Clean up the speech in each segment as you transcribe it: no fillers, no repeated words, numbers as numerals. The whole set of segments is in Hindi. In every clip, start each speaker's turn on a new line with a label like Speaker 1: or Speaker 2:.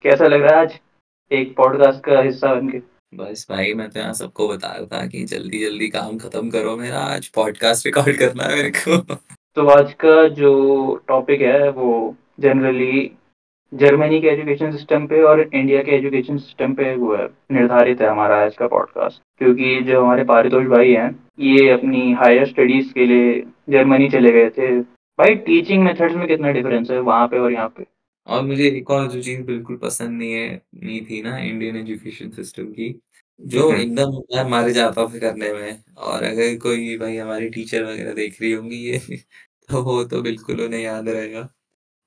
Speaker 1: कैसा लग रहा है आज एक पॉडकास्ट का हिस्सा बनके?
Speaker 2: बस भाई मैं तो यहाँ सबको बता रहा था कि जल्दी जल्दी काम खत्म करो, मेरा आज पॉडकास्ट रिकॉर्ड करना है मेरे को।
Speaker 1: तो आज का जो टॉपिक है वो जनरली जर्मनी के एजुकेशन सिस्टम पे और इंडिया के एजुकेशन सिस्टम पे वो है, निर्धारित है हमारा आज का पॉडकास्ट। क्योंकि जो हमारे पारितोष भाई हैं, ये अपनी हायर स्टडीज के लिए जर्मनी चले गए थे। भाई टीचिंग मेथड्स में कितना डिफरेंस है वहाँ पे और यहाँ पे।
Speaker 2: और मुझे एक और जो चीज बिल्कुल पसंद नहीं थी ना इंडियन एजुकेशन सिस्टम की, जो
Speaker 1: हम्म।
Speaker 2: एकदम मैं मर जाता था करने में। और अगर कोई भाई हमारी टीचर वगैरह देख रही होंगी ये तो वो तो बिल्कुल उन्हें याद रहेगा।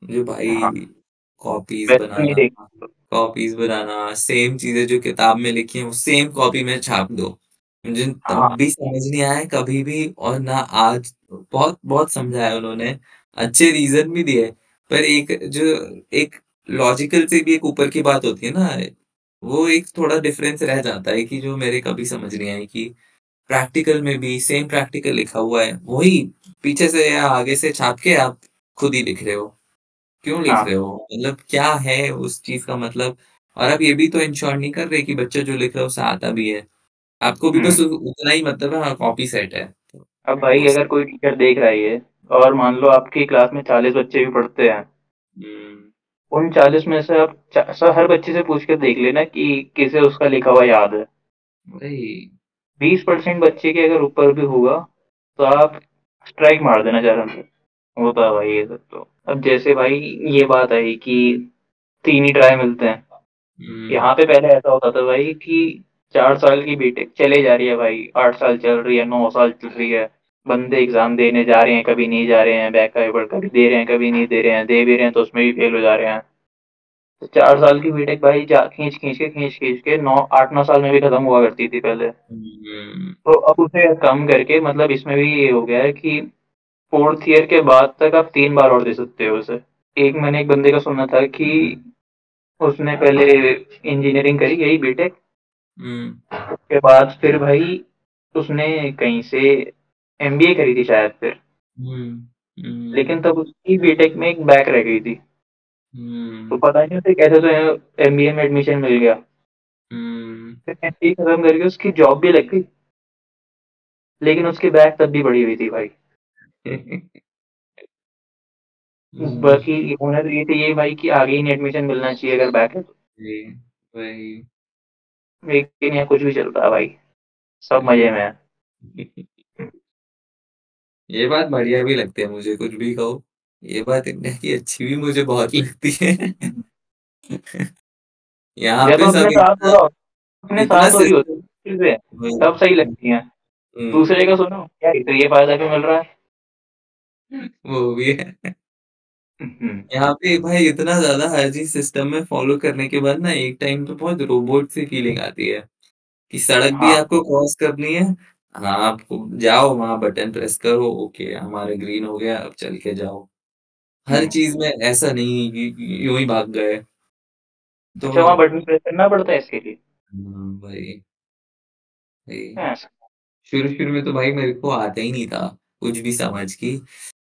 Speaker 2: जो
Speaker 1: हाँ,
Speaker 2: भाई कॉपीज
Speaker 1: वैसे तो नहीं
Speaker 2: बनाना
Speaker 1: देख।
Speaker 2: कॉपीज बनाना सेम चीजें जो किताब में लिखी हैं वो सेम कॉपी में छाप दो। मुझे तब
Speaker 1: हाँ।
Speaker 2: भी समझ नहीं आया कभी भी, और ना आज। बहुत बहुत समझाया उन्होंने, अच्छे रीजन भी दिए। पर एक लॉजिकल से भी एक ऊपर की बात होती है ना, वो एक थोड़ा डिफरेंस रह जाता है कि जो मेरे कभी समझ नहीं आई कि प्रैक्टिकल में भी सेम प्रैक्टिकल लिखा हुआ है, वही पीछे से या आगे से छाप के आप खुद ही लिख रहे हो। क्यों लिख
Speaker 1: हाँ।
Speaker 2: रहे हो? मतलब क्या है उस चीज का मतलब? और आप ये भी तो इंश्योर नहीं कर रहे कि बच्चा जो लिख रहा है उसे आता भी है। आपको भी
Speaker 1: हम्म।
Speaker 2: बस उतना ही मतलब है, हाँ कॉपी सेट है तो
Speaker 1: अब भाई
Speaker 2: उस
Speaker 1: अगर कोई टीचर देख रहा है ये, और मान लो आपकी क्लास में 40 बच्चे भी पढ़ते हैं,
Speaker 2: हम्म,
Speaker 1: उन 40 में से आप हर बच्चे से पूछ कर देख लेना कि किसे उसका लिखा हुआ याद है।
Speaker 2: वही।
Speaker 1: 20% बच्चे के अगर ऊपर भी होगा तो आप स्ट्राइक मार देना चाह रहे थे। होता है भाई ये सब। तो अब जैसे भाई ये बात आई कि 3 ही ट्राई मिलते हैं।
Speaker 2: हम्म,
Speaker 1: यहाँ पे पहले ऐसा होता था भाई कि 4 साल की बीटेक चले जा रही है भाई, 8 साल चल रही है, 9 साल चल रही है। बंदे एग्जाम देने जा रहे हैं, कभी नहीं जा रहे हैं, बैक पेपर कभी दे रहे हैं, कभी नहीं दे रहे हैं, दे भी रहे हैं तो उसमें भी फेल हो जा रहे हैं। तो 4 साल की बीटेक भाई जा खींच खींच के 9 8 9 साल में भी खत्म हुआ करती थी पहले।
Speaker 2: हम्म,
Speaker 1: तो अब उसे कम करके मतलब इसमें भी ये हो गया है कि फोर्थ ईयर के बाद तक आप 3 बार और दे सकते हो उसे। मैंने एक बंदे का सुना था कि उसने पहले इंजीनियरिंग करी, यही बीटेक।
Speaker 2: हम्म,
Speaker 1: उसके बाद फिर भाई उसने कहीं से एमबीए करी थी शायद फिर।
Speaker 2: हम्म,
Speaker 1: लेकिन
Speaker 2: हम्म,
Speaker 1: तब उसकी बीटेक में एक बैक रह गई थी। तो
Speaker 2: हम्म,
Speaker 1: पता नहीं उसे कैसे तो एमबीए में एडमिशन मिल गया।
Speaker 2: हम्म,
Speaker 1: फिर एमबीए खत्म करके उसकी जॉब भी लग गई। लेकिन उसकी बैक तब भी बढ़ी हुई थी भाई।
Speaker 2: हम्म,
Speaker 1: बाकी होना तो ये चाहिए भाई कि आगे ही नहीं एडमिशन मिलना चाहिए अगर बैक है तो।
Speaker 2: वही, वही,
Speaker 1: लेकिन यहाँ कुछ भी चलता है भाई, सब मजे में है।
Speaker 2: ये बात बढ़िया भी लगती है मुझे, कुछ भी कहो। ये बात इंडिया की अच्छी भी मुझे बहुत लगती है। यहाँ
Speaker 1: जब
Speaker 2: पे सब
Speaker 1: अपने साथ हो
Speaker 2: इतना
Speaker 1: रहा हो, अपने
Speaker 2: इतना
Speaker 1: साथ हो रही होती है चीजें, तब सही लगती हैं।
Speaker 2: हम्म,
Speaker 1: दूसरे का सुनो क्या, तो ये फायदा क्यों मिल रहा है।
Speaker 2: वो भी है।
Speaker 1: हम्म।
Speaker 2: यहाँ पे भाई इतना ज्यादा हर चीज सिस्टम में फॉलो करने के बाद ना एक टाइम पे बहुत रोबोट सी फीलिंग आती है कि सड़क भी
Speaker 1: हाँ।
Speaker 2: आपको क्रॉस करनी है। हाँ, आपको जाओ वहां बटन प्रेस करो, ओके हमारे ग्रीन हो गया, अब चल के जाओ। हर
Speaker 1: हम्म।
Speaker 2: चीज में ऐसा नहीं कि यूं ही भाग गए तो।
Speaker 1: अच्छा, वहाँ बटन प्रेस करना पड़ता है इसके लिए?
Speaker 2: भाई भाई
Speaker 1: हाँ।
Speaker 2: शुरू शुरू में तो भाई मेरे को आता ही नहीं था कुछ भी समझ की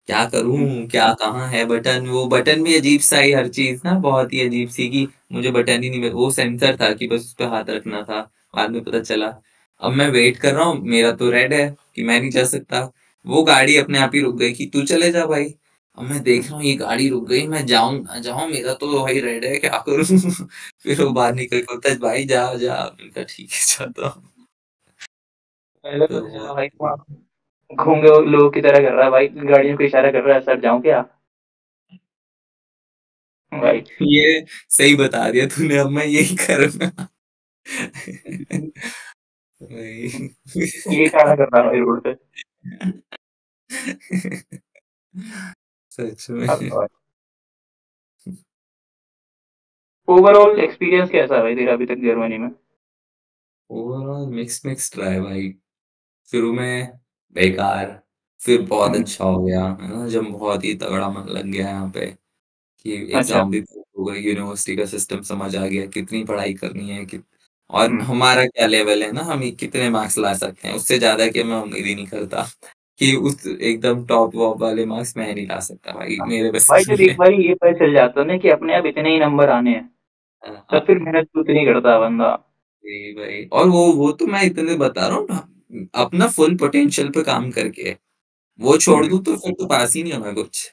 Speaker 2: क्या
Speaker 1: हम्म।
Speaker 2: करूं, क्या कहाँ है बटन। वो बटन भी अजीब सा ही, हर चीज ना बहुत ही अजीब सी कि मुझे बटन ही नहीं वो सेंसर था कि बस उस पे हाथ रखना था। बाद में पता चला। अब मैं वेट कर रहा हूँ, मेरा तो रेड है कि मैं नहीं जा सकता। वो गाड़ी अपने आप ही रुक गई कि तू चले जा भाई। अब मैं देख रहा हूँ ये गाड़ी रुक गई, मैं जाऊं ना जाऊं, मेरा तो भाई रेड है, क्या करूं? फिर वो बाहर निकल के बोलता है भाई जा जा, मैंने कहा ठीक है जाता हूँ।
Speaker 1: पहले
Speaker 2: तो
Speaker 1: तो वो भाई वहाँ घूंगे लोगों की तरह कर रहा है भाई, गाड़ियों को इशारा कर रहा है, सर जाऊं क्या भाई।
Speaker 2: ये सही बता दिया तूने, अब मैं यही करूंगा। वही।
Speaker 1: ये इशारा कर रहा है भाई रोड पे।
Speaker 2: सच में।
Speaker 1: अब ओवरऑल एक्सपीरियंस कैसा है भाई तेरा अभी तक जर्मनी में?
Speaker 2: ओवरऑल मिक्स रहा है भाई। शुरू में बेकार, फिर बहुत
Speaker 1: हम्म।
Speaker 2: अच्छा हो गया है ना, जब बहुत ही तगड़ा मन लग गया यहाँ पे कि
Speaker 1: अच्छा।
Speaker 2: एग्जाम भी हो गए, यूनिवर्सिटी का सिस्टम समझ आ गया कितनी पढ़ाई करनी है और
Speaker 1: हम्म।
Speaker 2: हमारा क्या लेवल है ना, हम कितने मार्क्स ला सकते हैं, उससे ज्यादा कि मैं उम्मीद ही नहीं करता कि उस एकदम टॉप वॉप वाले मार्क्स मैं नहीं ला सकता भाई, मेरे बस
Speaker 1: भाई
Speaker 2: की
Speaker 1: जब
Speaker 2: नहीं
Speaker 1: एक
Speaker 2: है।
Speaker 1: बार ये पता चल जाता है ना कि अपने आप इतने ही नंबर आने हैं, तब फिर मेहनत तो उतनी करता बंदा।
Speaker 2: भाई भाई, और वो तो मैं इतने बता रहा हूँ ना, अपना फुल पोटेंशियल पे काम करके वो छोड़
Speaker 1: हम्म।
Speaker 2: दूं तो फिर तो पास ही नहीं होगा कुछ।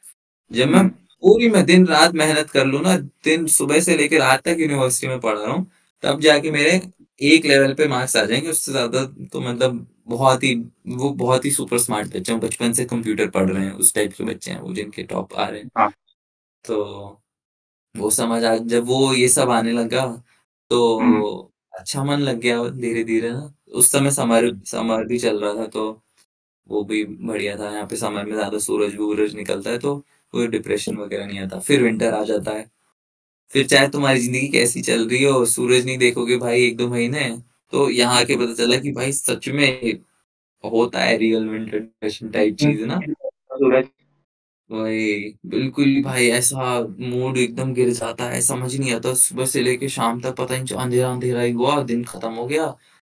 Speaker 2: जब मैं
Speaker 1: हम्म।
Speaker 2: पूरी मैं दिन रात मेहनत कर लूँ ना, दिन सुबह से लेकर रात तक यूनिवर्सिटी में पढ़ रहा हूँ, तब जाके मेरे एक लेवल पे मार्क्स आ जाएंगे। उससे ज्यादा तो मतलब बहुत ही, वो बहुत ही सुपर स्मार्ट बच्चे हैं, बचपन से कंप्यूटर पढ़ रहे हैं, उस टाइप के बच्चे हैं वो जिनके टॉप आ रहे हैं।
Speaker 1: हाँ।
Speaker 2: तो वो समझ आ, जब वो ये सब आने लगा तो
Speaker 1: हम्म।
Speaker 2: अच्छा मन लग गया धीरे धीरे ना। उस समय समर समर भी चल रहा था, तो वो भी बढ़िया था। यहाँ पे समर में ज्यादा सूरज वूरज निकलता है, तो कोई डिप्रेशन वगैरह नहीं आता। फिर विंटर आ जाता है, फिर चाहे तुम्हारी जिंदगी कैसी चल रही हो, सूरज नहीं देखोगे भाई एक दो महीने, तो यहाँ आके पता चला कि भाई सच में होता है रियल विंटर डिप्रेशन टाइप चीज ना।
Speaker 1: सूरज।
Speaker 2: वही बिल्कुल ही भाई, ऐसा मूड एकदम गिर जाता है, समझ नहीं आता सुबह से लेके शाम तक, पता नहीं अंधेरा अंधेरा ही हुआ, दिन खत्म हो गया।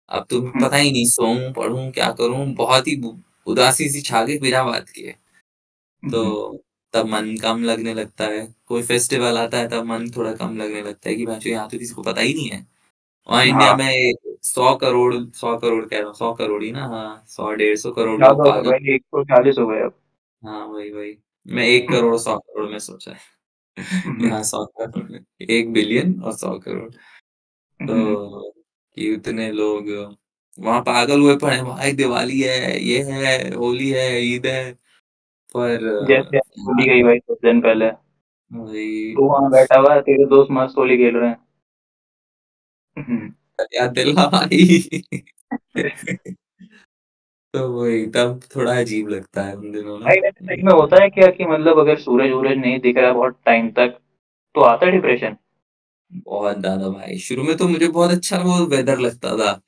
Speaker 2: अब तो
Speaker 1: हम्म।
Speaker 2: पता ही नहीं सोऊं पढ़ूं क्या करूं, बहुत ही उदासी सी छा गई बिना बात किए। तो
Speaker 1: हम्म।
Speaker 2: तब मन कम लगने लगता है, कोई फेस्टिवल आता है तब मन थोड़ा कम लगने लगता है कि भाई यहाँ तो किसी को पता ही नहीं है। वहाँ इंडिया
Speaker 1: हाँ।
Speaker 2: में 100 करोड़, 100 करोड़ कह रहा हूँ, 100 करोड़ ही ना, हाँ 100 150 करोड़ लोग
Speaker 1: ज्यादा हो गए
Speaker 2: पागल।
Speaker 1: भाई, 140 हो गए अब।
Speaker 2: हाँ वही वही, मैं 1 करोड़ 100 करोड़ में सोचा है।
Speaker 1: हम्म।
Speaker 2: यहाँ 100 करोड़, 1 बिलियन और 100 करोड़।
Speaker 1: हम्म।
Speaker 2: तो कि उतने लोग वहाँ पागल हुए पड़े हैं, भाई दिवाली है, ये है, होली है, ईद है। पर
Speaker 1: जैसे होली गई भाई कुछ दिन पहले,
Speaker 2: वही,
Speaker 1: तू वहाँ बैठा हुआ है, तेरे दोस्त मस्त होली खेल रहे हैं। हम्म।
Speaker 2: याद दिला भाई। तो वही तब थोड़ा अजीब लगता है उन दिनों ना।
Speaker 1: भाई वैसे सही में होता है क्या कि मतलब अगर सूरज वूरज नहीं दिख रहा है बहुत टाइम तक तो आता है डिप्रेशन?
Speaker 2: बहुत ज्यादा भाई, शुरू में तो मुझे बहुत अच्छा वो वेदर लगता था।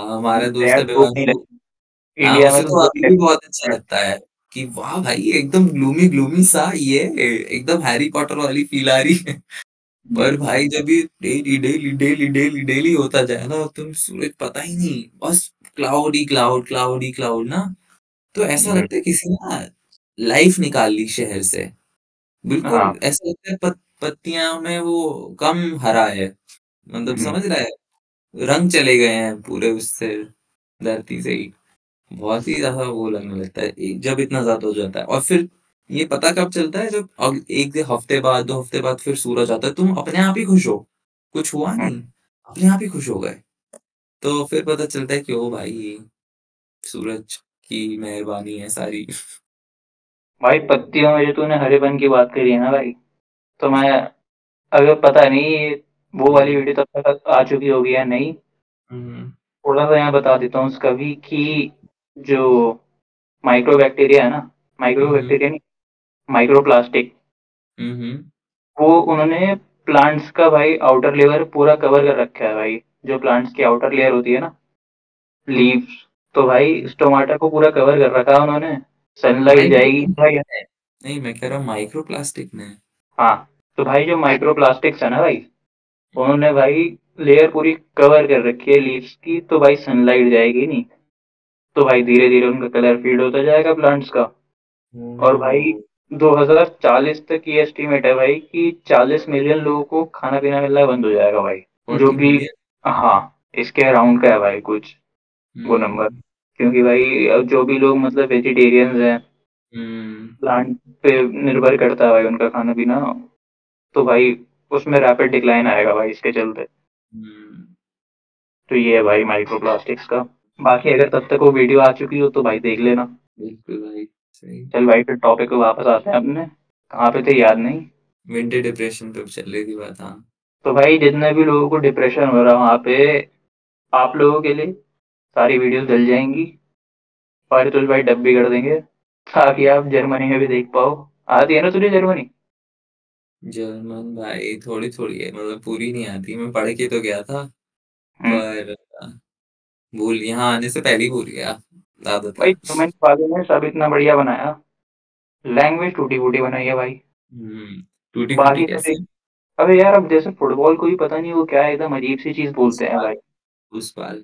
Speaker 2: हमारा दोस्त
Speaker 1: यार
Speaker 2: है
Speaker 1: धूप नहीं
Speaker 2: देवांशु।
Speaker 1: लगती
Speaker 2: हाँ
Speaker 1: इंडिया में,
Speaker 2: उसे
Speaker 1: तो
Speaker 2: तो
Speaker 1: धूप
Speaker 2: अभी
Speaker 1: नहीं
Speaker 2: भी बहुत अच्छा
Speaker 1: लगती।
Speaker 2: लगता है कि वाह भाई एकदम ग्लूमी ग्लूमी सा ये, एकदम हैरी पॉटर वाली फील आ रही है।
Speaker 1: हम्म।
Speaker 2: पर भाई जब ये daily daily daily daily daily होता जाए ना, तुम सूरज पता ही नहीं, बस क्लाउड ही क्लाउड, क्लाउड ही क्लाउड ना। तो ऐसा
Speaker 1: हम्म।
Speaker 2: लगता है किसी ना लाइफ निकाल ली शहर से। बिल्कुल
Speaker 1: हाँ।
Speaker 2: ऐसा लगता है पत्तियां में वो कम हरा है, मतलब
Speaker 1: हम्म।
Speaker 2: समझ रहा है, रंग चले गए हैं पूरे उससे, धरती से ही। बहुत ही ज्यादा वो लगने लगता है जब इतना ज्यादा हो जाता है। और फिर ये पता कब चलता है, जब एक हफ्ते बाद, 2 हफ्ते बाद फिर सूरज आता है, तुम अपने आप ही खुश हो, कुछ हुआ
Speaker 1: हम्म।
Speaker 2: नहीं, अपने आप ही खुश हो गए। तो फिर पता चलता है कि ओ भाई, सूरज की मेहरबानी है सारी।
Speaker 1: भाई पत्तियों में जो तूने हरेपन की बात करी है ना भाई, तो मैं, अगर पता नहीं ये वो वाली
Speaker 2: हम्म
Speaker 1: वीडियो तब तक आ चुकी होगी या नहीं,
Speaker 2: हम्म
Speaker 1: थोड़ा सा यहाँ बता देता हूँ उसका भी कि जो माइक्रो बैक्टीरिया है ना, माइक्रो
Speaker 2: हम्म
Speaker 1: बैक्टीरिया नहीं, माइक्रो प्लास्टिक,
Speaker 2: हम्म
Speaker 1: वो उन्होंने प्लांट्स का भाई आउटर लेयर पूरा कवर कर रखा है भाई। जो प्लांट्स की आउटर लेयर होती है ना, लीव्स, तो भाई इस टमाटर को पूरा कवर कर रखा है उन्होंने। सनलाइट
Speaker 2: माइक्रो
Speaker 1: जाएगी भाई।
Speaker 2: नहीं, मैं कह रहा हूँ माइक्रो प्लास्टिक में।
Speaker 1: हाँ, तो भाई जो माइक्रो प्लास्टिक्स है ना भाई, उन्होंने भाई लेयर पूरी कवर कर रखी है लीव्स की, तो भाई सनलाइट जाएगी नहीं, तो भाई धीरे धीरे उनका कलर फीड होता जाएगा प्लांट्स का। और भाई
Speaker 2: ओ,
Speaker 1: 2040 तक ये एस्टीमेट है भाई कि 40 मिलियन लोगों को खाना पीना मिलना बंद हो जाएगा भाई। जो
Speaker 2: 40
Speaker 1: कि,
Speaker 2: मिलियन
Speaker 1: हाँ, इसके अराउंड का है भाई कुछ वो नंबर।
Speaker 2: हम्म
Speaker 1: क्योंकि भाई अब जो भी लोग मतलब वेजिटेरियंस हैं,
Speaker 2: हम्म
Speaker 1: प्लांट पे निर्भर करता है भाई उनका खाना पीना, तो भाई उसमें रैपिड डिक्लाइन आएगा भाई इसके चलते।
Speaker 2: हम्म,
Speaker 1: तो ये है भाई माइक्रो प्लास्टिक्स का। बाकी अगर तब तक वो वीडियो आ चुकी हो तो भाई देख लेना।
Speaker 2: बिल्कुल भाई सही।
Speaker 1: चल भाई फिर टॉपिक पे वापस आते हैं अपने, कहाँ पे थे याद नहीं।
Speaker 2: विंटर डिप्रेशन पे चल रही थी बात, हाँ।
Speaker 1: तो भाई जितने भी लोगों को डिप्रेशन हो रहा है वहाँ पे, आप लोगों के लिए सारी वीडियोस डल जाएंगी, और तुझ भाई डब भी कर देंगे ताकि आप जर्मनी में भी देख पाओ। आती है ना तुझे जर्मनी?
Speaker 2: जर्मन भाई थोड़ी थोड़ी है, मतलब पूरी नहीं आती, मैं पढ़ के तो गया था,
Speaker 1: हम्म।
Speaker 2: पर भूल, यहाँ आने से पहले ही भूल गया
Speaker 1: भाई
Speaker 2: ज्यादातर।
Speaker 1: जर्मनी वालों ने सब इतना बढ़िया बनाया, लैंग्वेज टूटी फूटी बनाई है भाई।
Speaker 2: टूटी फूटी
Speaker 1: बाकी तो
Speaker 2: कैसे?
Speaker 1: देख, अबे यार अब जैसे फुटबॉल को भी पता नहीं वो क्या है, एकदम अजीब सी चीज बोलते हैं
Speaker 2: फुसपाल,
Speaker 1: भाई।
Speaker 2: फुसपाल,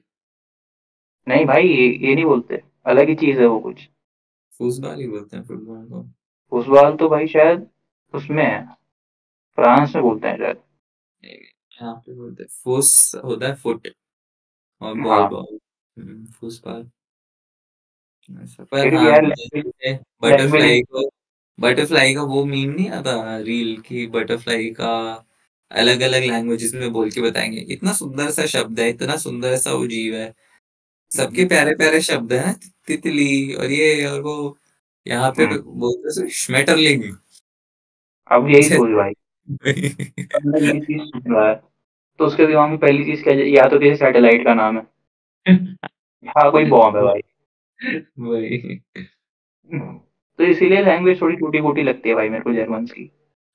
Speaker 1: नहीं भाई ये नहीं बोलते, अलग ही चीज है वो कुछ।
Speaker 2: फुसबाल ही बोलते हैं फुटबॉल को।
Speaker 1: फुटबॉल तो भाई शायद उसमें है, फ्रांस में बोलते हैं शायद।
Speaker 2: यहाँ पे बोलते हैं फुस होता है फुट, और बॉल
Speaker 1: हाँ
Speaker 2: बॉल। फुटबॉल ऐसा। पर
Speaker 1: फिर भी
Speaker 2: हाँ,
Speaker 1: यार
Speaker 2: जैसे
Speaker 1: लैंग्वेज।
Speaker 2: बटरफ्लाई का वो मीम नहीं आता रील की, बटरफ्लाई का अलग अलग लैंग्वेजेस में बोल के बताएंगे, इतना सुंदर सा शब्द है, इतना सुंदर सा वो जीव है, सबके प्यारे प्यारे शब्द हैं, तितली और ये और वो। यहाँ पे बोलते हैं श्मेटरलिंग।
Speaker 1: अब यही सोच भाई, बंदा ये चीज सुन रहा है तो उसके दिमाग में पहली चीज क्या जाए, या तो किसी सैटेलाइट का नाम है, या कोई बॉम्ब है भाई।
Speaker 2: वही।
Speaker 1: तो इसीलिए लैंग्वेज थोड़ी टूटी फूटी लगती है भाई मेरे को जर्मन की।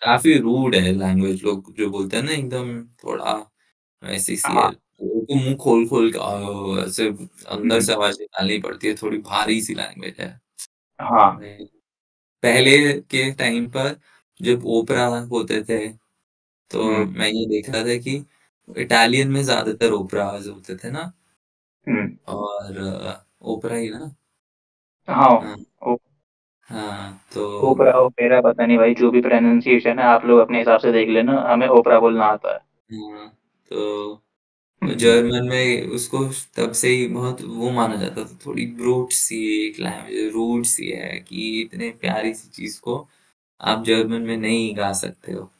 Speaker 2: काफी रूड है लैंग्वेज, लोग जो बोलते हैं ना एकदम थोड़ा वैसी सी है,
Speaker 1: हाँ।
Speaker 2: लोगों को मुंह खोल खोल के ऐसे अंदर
Speaker 1: हम्म,
Speaker 2: से आवाज निकालनी पड़ती है, थोड़ी भारी सी लैंग्वेज है।
Speaker 1: हाँ।
Speaker 2: पहले के टाइम पर जब ओपरा होते थे, तो
Speaker 1: हम्म।
Speaker 2: मैं ये देखा था कि इटालियन में ज्यादातर ओपराज होते थे ना,
Speaker 1: हम्म।
Speaker 2: और ओपरा ही ना।
Speaker 1: हाँ।
Speaker 2: हाँ।
Speaker 1: ओ,
Speaker 2: हाँ तो
Speaker 1: ओपरा ओपेरा पता नहीं भाई, जो भी प्रोनाउंसिएशन है आप लोग अपने हिसाब से देख लेना, हमें ओपरा बोलना आता है।
Speaker 2: हाँ तो
Speaker 1: हम्म,
Speaker 2: जर्मन में उसको तब से ही बहुत वो माना जाता था, थोड़ी ब्रूट सी एक लैंग्वेज, रूट सी है कि इतने प्यारी सी चीज को आप जर्मन में नहीं गा सकते हो।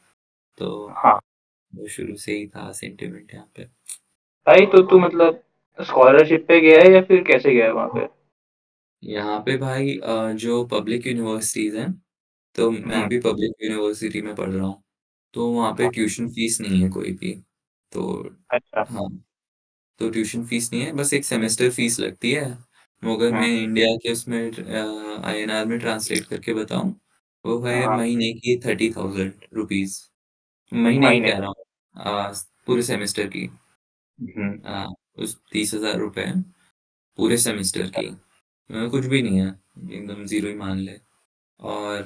Speaker 2: तो
Speaker 1: हाँ
Speaker 2: वो शुरू से ही था सेंटिमेंट यहाँ पे।
Speaker 1: भाई। तो तू मतलब स्कॉलरशिप पे गया है या फिर कैसे गया है वहाँ पे?
Speaker 2: यहाँ पे भाई जो पब्लिक यूनिवर्सिटीज हैं, तो मैं
Speaker 1: हम्म,
Speaker 2: भी पब्लिक यूनिवर्सिटी में पढ़ रहा हूँ, तो वहाँ पे
Speaker 1: हाँ,
Speaker 2: ट्यूशन फीस नहीं है कोई भी। तो
Speaker 1: अच्छा।
Speaker 2: हाँ, तो ट्यूशन फीस नहीं है, बस एक सेमेस्टर फीस लगती है। मगर मैं
Speaker 1: हम्म,
Speaker 2: इंडिया के उसमें INR में ट्रांसलेट करके बताऊं, वो है
Speaker 1: हाँ,
Speaker 2: महीने की 30,000 रुपीज। महीने की
Speaker 1: महीने।
Speaker 2: कह रहा हूँ, पूरे सेमेस्टर की।
Speaker 1: हम्म,
Speaker 2: आ, उस 30,000 रुपए पूरे सेमेस्टर की, कुछ भी नहीं है, एकदम जीरो ही मान ले। और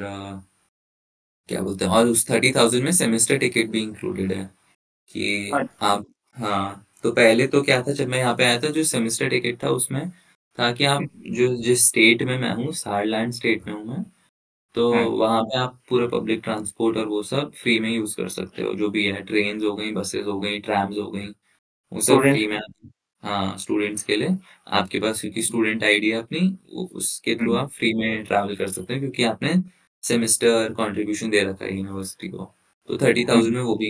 Speaker 2: क्या बोलते हैं, और उस 30,000 में सेमेस्टर टिकट भी इंक्लूडेड है कि
Speaker 1: अच्छा।
Speaker 2: आप। हाँ, तो पहले तो क्या था, जब मैं यहाँ पे आया था, जो सेमेस्टर टिकट था उसमें था कि आप जो जिस स्टेट में मैं हूँ, सारलैंड स्टेट में हूँ मैं, तो
Speaker 1: हम्म,
Speaker 2: वहाँ पे आप पूरा पब्लिक ट्रांसपोर्ट और वो सब फ्री में यूज कर सकते हो, जो भी है, ट्रेन्स हो गई, बसेस हो गई, ट्रैम्स हो गई, वो सब
Speaker 1: स्टूडेंट्स।
Speaker 2: फ्री में हाँ, स्टूडेंट्स के लिए। आपके पास क्योंकि स्टूडेंट आईडी है अपनी, उसके थ्रू
Speaker 1: हम्म,
Speaker 2: आप फ्री में ट्रैवल कर सकते हैं, क्योंकि आपने सेमेस्टर कंट्रीब्यूशन दे रखा है यूनिवर्सिटी को। तो 30,000
Speaker 1: हम्म,
Speaker 2: में वो भी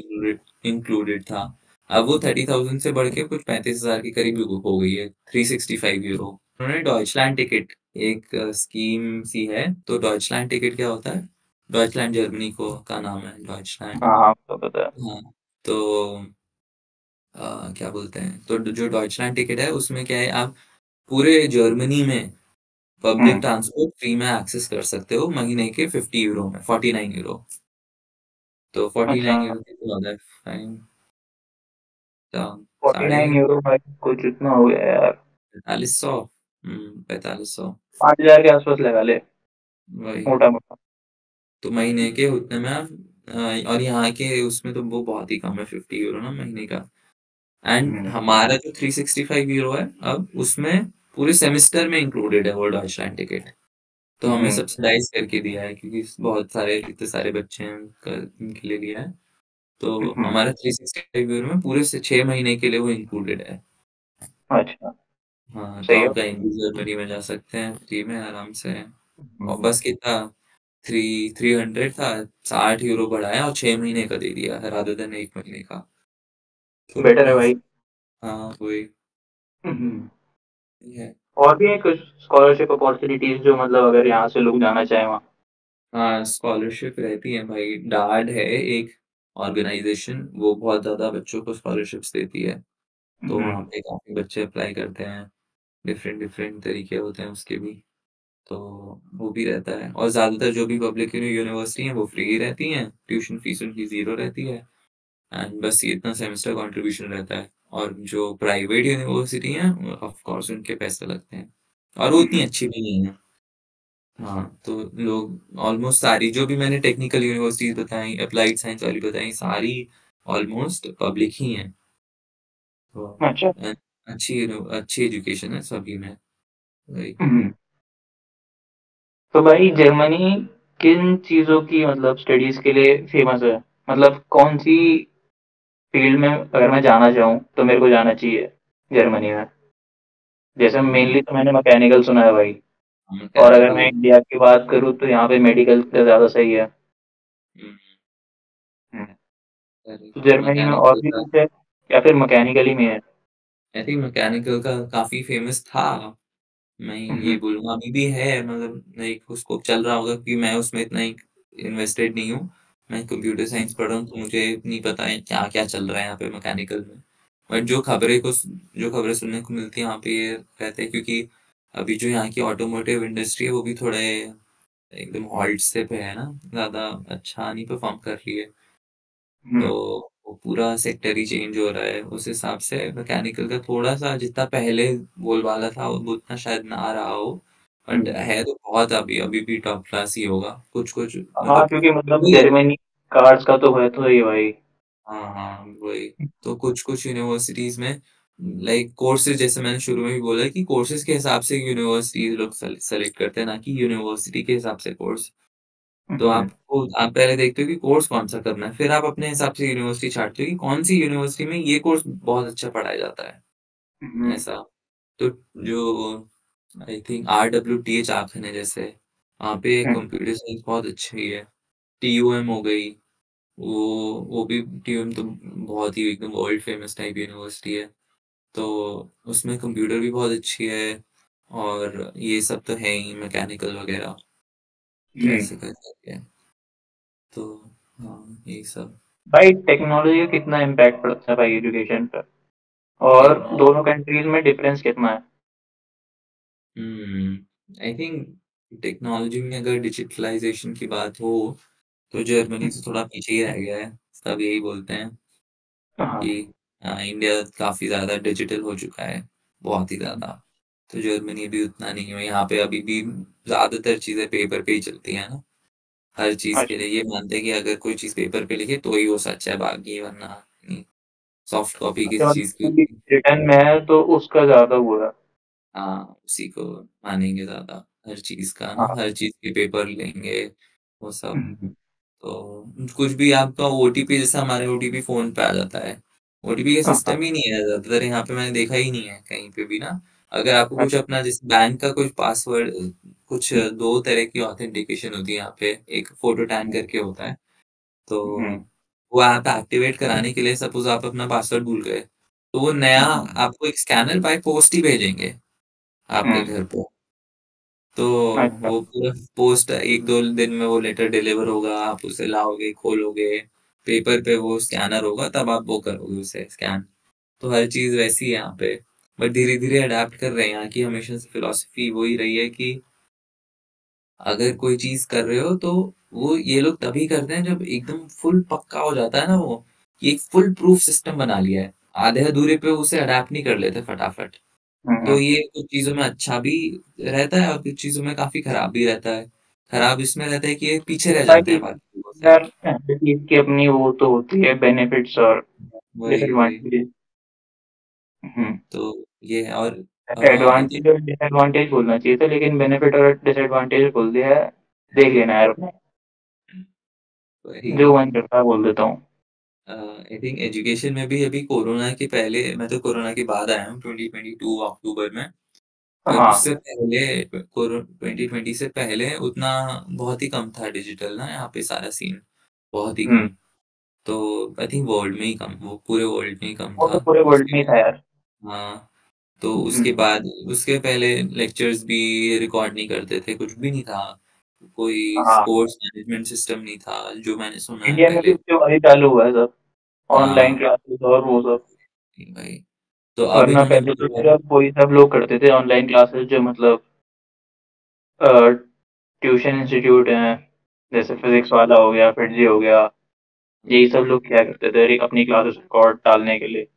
Speaker 2: इंक्लूडेड था। अब वो 30,000 से बढ़ के कुछ 35,000 के करीब हो गई है, 365 यूरो। उन्होंने डॉइचलैंड टिकट एक स्कीम सी है। तो डॉइचलैंड टिकट क्या होता है, डॉइचलैंड जर्मनी को का नाम है डॉइचलैंड।
Speaker 1: हाँ हाँ, तो पता है।
Speaker 2: हाँ, तो क्या बोलते हैं, तो जो डॉइचलैंड टिकट है उसमें क्या है, आप पूरे जर्मनी में पब्लिक
Speaker 1: हम्म,
Speaker 2: ट्रांसपोर्ट फ्री में एक्सेस कर सकते हो महीने के 50 यूरो में, 49 यूरो। तो फोर्टी
Speaker 1: अच्छा।
Speaker 2: नाइन यूरो की तो ज्यादा फाइन था।
Speaker 1: 49
Speaker 2: साढ़े
Speaker 1: यूरो भाई, कुछ इतना हो गया यार।
Speaker 2: 4500। 4500।
Speaker 1: 5,000 के आसपास लगा ले,
Speaker 2: वही।
Speaker 1: मोटा मोटा।
Speaker 2: तो महीने के उतने में आप और यहाँ के उसमें तो वो बहुत ही कम है, 50 यूरो ना महीने का। एंड
Speaker 1: हम्म,
Speaker 2: हमारा जो 365 यूरो है, अब उसमें पूरे सेमेस्टर में इंक्लूडेड है वो डॉइचलैंड टिकट। तो हमें
Speaker 1: हम्म,
Speaker 2: सब्सिडाइज करके दिया है, क्योंकि बहुत सारे इतने सारे बच्चे हैं, उनके लिए दिया है। तो
Speaker 1: हम्म,
Speaker 2: हमारा 365 यूरो में पूरे से 6 महीने के लिए वो इंक्लूडेड है।
Speaker 1: अच्छा।
Speaker 2: हाँ, तो
Speaker 1: सही
Speaker 2: आप
Speaker 1: हो।
Speaker 2: कहीं भी जर्मनी में जा सकते हैं फ्री में आराम से। और
Speaker 1: हम्म,
Speaker 2: बस कितना, 300 था, 60 यूरो बढ़ाया और 6 महीने का दे दिया है, रादर देन 1 महीने का। तो
Speaker 1: बेटर है भाई।
Speaker 2: हाँ, वही
Speaker 1: हम्म,
Speaker 2: है।
Speaker 1: और भी है कुछ स्कॉलरशिप अपॉर्चुनिटीज जो मतलब अगर यहाँ से लोग जाना चाहें वहाँ?
Speaker 2: हाँ, स्कॉलरशिप रहती है भाई, डार्ड है एक ऑर्गेनाइजेशन, वो बहुत ज्यादा बच्चों को स्कॉलरशिप्स देती है। तो वहाँ
Speaker 1: हम्म,
Speaker 2: पे काफी बच्चे अप्लाई करते हैं, डिफरेंट डिफरेंट तरीके होते हैं उसके भी। तो वो भी रहता है, और ज्यादातर जो भी पब्लिक यूनिवर्सिटी हैं वो फ्री रहती हैं, ट्यूशन फीस उनकी जीरो रहती है। एंड बस ये इतना सेमेस्टर कंट्रीब्यूशन रहता है। और जो प्राइवेट यूनिवर्सिटी हैं, ऑफ कोर्स उनके पैसे लगते हैं, और वो उतनी
Speaker 1: हम्म,
Speaker 2: अच्छी भी नहीं है। हाँ, तो लोग ऑलमोस्ट सारी जो भी मैंने टेक्निकल यूनिवर्सिटीज बताई, अप्लाइड साइंस वाली बताई, सारी ऑलमोस्ट पब्लिक ही हैं। तो
Speaker 1: अच्छा।
Speaker 2: अ, अच्छी एजुकेशन है सभी में। वही।
Speaker 1: हम्म, तो भाई जर्मनी किन चीजों की मतलब स्टडीज के लिए फेमस है? मतलब कौन सी फील्ड में अगर मैं जाना चाहूँ तो मेरे को जाना चाहिए जर्मनी में। जैसे मेनली तो मैंने मैकेनिकल सुना है भाई। और अगर
Speaker 2: मैकेनिकल।
Speaker 1: मैं इंडिया की बात करूँ तो यहाँ पे मेडिकल से ज़्यादा सही है। हम्म। तो जर्मनी में और
Speaker 2: मैकेनिकल
Speaker 1: भी
Speaker 2: का,
Speaker 1: कुछ है या फिर मैकेनिकल ही में है?
Speaker 2: आई थिंक मैकेनिकल का काफी फेमस था। मैं ये
Speaker 1: हम्म।
Speaker 2: बोलूँगा अभी भी है, मतलब लाइक उसको चल रहा होगा, क्योंकि मैं उसमें इतना ही इन्वेस्टेड नहीं हूँ। मैं कंप्यूटर साइंस पढ़ रहा हूँ, तो मुझे नहीं पता है क्या क्या चल रहा है यहाँ पे मैकेनिकल में। बट जो खबरें सुनने को मिलती है यहाँ पे ये रहता है, क्योंकि अभी जो यहाँ की ऑटोमोटिव इंडस्ट्री है वो भी थोड़े एकदम हॉल्ट से पे है ना, ज्यादा अच्छा नहीं परफॉर्म कर रही है। तो
Speaker 1: हम्म।
Speaker 2: वो पूरा सेक्टर ही चेंज हो रहा है, उस हिसाब से मैकेनिकल का थोड़ा सा जितना पहले बोलबाला था वो उतना शायद ना रहा हो। बट
Speaker 1: हम्म।
Speaker 2: है तो बहुत, अभी अभी भी टॉप क्लास ही होगा कुछ कुछ,
Speaker 1: हाँ,
Speaker 2: मतलब
Speaker 1: क्योंकि मतलब
Speaker 2: वही है।
Speaker 1: जर्मनी कार्स का तो है तो ही भाई।
Speaker 2: हाँ हाँ वही। तो कुछ कुछ यूनिवर्सिटीज में लाइक कोर्सेज, जैसे मैंने शुरू में भी बोला कि कोर्सेज के हिसाब से यूनिवर्सिटीज लोग सेलेक्ट करते हैं, ना कि यूनिवर्सिटी के हिसाब से कोर्स। तो
Speaker 1: हम्म।
Speaker 2: आप पहले देखते हो कि कोर्स कौन सा करना है, फिर आप अपने हिसाब से यूनिवर्सिटी छांटते हो कि कौन सी यूनिवर्सिटी में ये कोर्स बहुत अच्छा पढ़ाया जाता है,
Speaker 1: हम्म।
Speaker 2: ऐसा। तो जो आई थिंक RWTH आखन है, जैसे वहाँ पे
Speaker 1: हम्म।
Speaker 2: कंप्यूटर साइंस बहुत अच्छी है। TUM हो गई, वो भी TUM तो बहुत ही एकदम वर्ल्ड फेमस टाइप यूनिवर्सिटी है। तो उसमें कंप्यूटर भी बहुत अच्छी है, और ये सब तो है ही मैकेनिकल वगैरह, तो
Speaker 1: हम्म।
Speaker 2: ऐसे कर सकते हैं। तो हाँ यही सब।
Speaker 1: भाई टेक्नोलॉजी का कितना इम्पैक्ट पड़ता है भाई एजुकेशन पर,
Speaker 2: ये
Speaker 1: और
Speaker 2: बहुत।
Speaker 1: दोनों कंट्रीज में डिफरेंस कितना है?
Speaker 2: आई थिंक टेक्नोलॉजी में अगर डिजिटलाइजेशन की बात हो तो जर्मनी से थोड़ा पीछे ही रह गया है। सब यही बोलते हैं कि
Speaker 1: हाँ।
Speaker 2: इंडिया काफी ज्यादा डिजिटल हो चुका है, बहुत ही ज्यादा। तो जर्मनी अभी उतना नहीं है, यहाँ पे अभी भी ज्यादातर चीजें पेपर पे ही चलती है ना। हर चीज के
Speaker 1: अच्छा।
Speaker 2: लिए ये मानते हैं कि अगर कोई चीज पेपर पे लिखे तो ही वो सच है, बाकी वरना नहीं। सॉफ्ट कॉपी
Speaker 1: अच्छा,
Speaker 2: किसी चीज की
Speaker 1: मतलब
Speaker 2: होती है,
Speaker 1: रिटर्न में है तो उसका ज्यादा हुआ है।
Speaker 2: हाँ उसी को मानेंगे ज्यादा। हर चीज का ना,
Speaker 1: हाँ।
Speaker 2: हर चीज के पेपर लेंगे, वो सब।
Speaker 1: हम्म।
Speaker 2: तो कुछ भी आपका ओटीपी, जैसे हमारे ओटीपी फोन पे आ जाता है, ओटीपी का
Speaker 1: हाँ।
Speaker 2: सिस्टम ही नहीं है ज्यादातर यहाँ पे, मैंने देखा ही नहीं है कहीं पे भी ना। अगर आपको कुछ
Speaker 1: अच्छा।
Speaker 2: अपना जैसे बैंक का कुछ पासवर्ड, कुछ दो तरह की ऑथेंटिकेशन होती है यहाँ पे, एक फोटो टैग करके होता है। तो
Speaker 1: हम्म।
Speaker 2: वो ऐप एक्टिवेट कराने के लिए सपोज आप अपना पासवर्ड भूल गए, तो वो नया
Speaker 1: हम्म।
Speaker 2: आपको एक स्कैनर बाय पोस्ट ही भेजेंगे आपके
Speaker 1: हम्म।
Speaker 2: घर पे। तो
Speaker 1: अच्छा।
Speaker 2: वो पूरा पोस्ट एक दो दिन में वो लेटर डिलीवर होगा, आप उसे लाओगे, खोलोगे, पेपर पे वो स्कैनर होगा, तब आप वो करोगे उसे स्कैन। तो हर चीज वैसी है यहाँ पे। बट धीरे धीरे अडेप्ट कर रहे हैं, यहाँ की हमेशा से फिलोसफी वही रही है कि अगर कोई चीज कर रहे हो तो वो ये लोग तभी करते हैं जब एकदम फुल पक्का हो जाता है ना वो, ये एक फुल प्रूफ सिस्टम बना लिया है। आधे अधूरे पे उसे अडेप्ट नहीं कर लेते फटाफट। तो
Speaker 1: हम्म।
Speaker 2: ये कुछ चीजों में अच्छा भी रहता है और कुछ चीजों में काफी खराब भी रहता है। खराब इसमें रहता है कि ये पीछे रह जाते
Speaker 1: भाई
Speaker 2: हैं बाकी लोगों से।
Speaker 1: यार, हर चीज की अपनी वो तो होती है, बेनिफिट्स और
Speaker 2: वही वही।
Speaker 1: डिसएडवांटेजेस। हम्म।
Speaker 2: तो ये है, और आई थिंक
Speaker 1: एडवांटेज और डिसएडवांटेज बोलना चाहिए था, लेकिन बेनिफिट और डिसएडवांटेज बोल दिया है। देख लेना यार अपने,
Speaker 2: वही।
Speaker 1: जो मन करता है बोल देता हूँ।
Speaker 2: आई थिंक एजुकेशन में भी अभी कोरोना के पहले, मैं तो कोरोना के बाद आया हूँ 2022 अक्टूबर में। तो
Speaker 1: हाँ।
Speaker 2: उससे पहले 2020 से पहले उतना बहुत ही कम था डिजिटल ना यहाँ पे, सारा सीन बहुत ही
Speaker 1: हम्म।
Speaker 2: कम। तो आई थिंक वर्ल्ड में ही कम, वो पूरे वर्ल्ड में ही कम
Speaker 1: वो
Speaker 2: था
Speaker 1: तो पूरे वर्ल्ड में
Speaker 2: उसके।
Speaker 1: ही था यार।
Speaker 2: हाँ। तो उसके
Speaker 1: हम्म।
Speaker 2: बाद, उसके पहले लेक्चर्स भी रिकॉर्ड नहीं करते थे, कुछ भी नहीं था। कोई
Speaker 1: हाँ।
Speaker 2: कोर्स मैनेजमेंट सिस्टम नहीं था जो मैंने सुना है
Speaker 1: इंडिया में भी
Speaker 2: पहले।
Speaker 1: उसके बाद ही चालू हुआ है सब, ऑनलाइन
Speaker 2: हाँ
Speaker 1: क्लासेस और वो सब।
Speaker 2: भाई। तो अब
Speaker 1: वरना
Speaker 2: इन्होंने
Speaker 1: पहले तो
Speaker 2: बोला।
Speaker 1: सिर्फ वही सब लोग करते थे ऑनलाइन क्लासेस, जो मतलब ट्यूशन इंस्टीट्यूट हैं, जैसे फिजिक्स वाला हो गया, फिटजी हो गया। यही सब लोग क्या करते थे अपनी क्लासेस रिकॉर्ड डालने के लिए।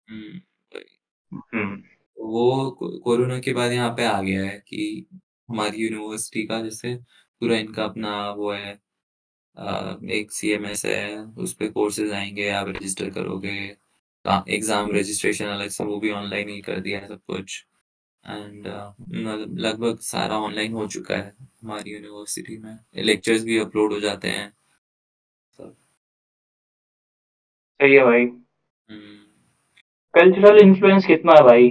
Speaker 2: हम्म, भाई।
Speaker 1: हम्म।
Speaker 2: वो कोरोना के बाद यहाँ पे आ गया है कि हमारी यूनिवर्सिटी का जैसे पूरा इनका अपना वो है, एक CMS है, उस पे कोर्सेज आएंगे, आप रजिस्टर करोगे, एग्जाम रजिस्ट्रेशन अलग से, वो भी ऑनलाइन ही कर दिया है सब कुछ। एंड लगभग सारा ऑनलाइन हो चुका है हमारी यूनिवर्सिटी में, लेक्चर्स भी अपलोड हो जाते हैं सब।
Speaker 1: सही है भाई।
Speaker 2: हम्म,
Speaker 1: कल्चरल इन्फ्लुएंस कितना है भाई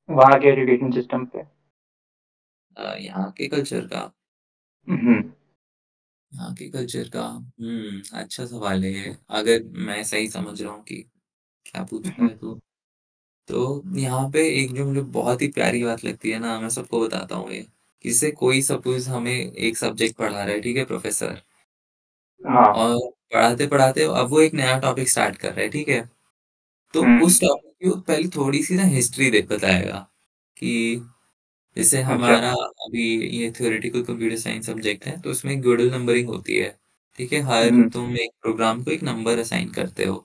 Speaker 1: वहाँ के एजुकेशन सिस्टम पे?
Speaker 2: यहाँ के कल्चर का
Speaker 1: हम्म।
Speaker 2: यहाँ के कल्चर का अच्छा सवाल है ये। अगर मैं सही समझ रहा हूँ कि क्या पूछ रहा
Speaker 1: हम्म।
Speaker 2: है तो यहाँ पे एक जो मुझे बहुत ही प्यारी बात लगती है ना, मैं सबको बताता हूँ ये। जैसे कोई सपोज हमें एक सब्जेक्ट पढ़ा रहा है, ठीक है, प्रोफेसर,
Speaker 1: हाँ।
Speaker 2: और पढ़ाते पढ़ाते अब वो एक नया टॉपिक स्टार्ट कर रहा है, ठीक है। तो
Speaker 1: हम्म।
Speaker 2: उस टॉपिक की वो पहले थोड़ी सी ना हिस्ट्री दे बताएगा कि जैसे
Speaker 1: अच्छा।
Speaker 2: हमारा अभी ये थ्योरेटिकल कंप्यूटर साइंस सब्जेक्ट है, तो उसमें ग्लोडल नंबरिंग होती है, ठीक है। हर
Speaker 1: हम्म।
Speaker 2: तुम एक प्रोग्राम को एक नंबर असाइन करते हो,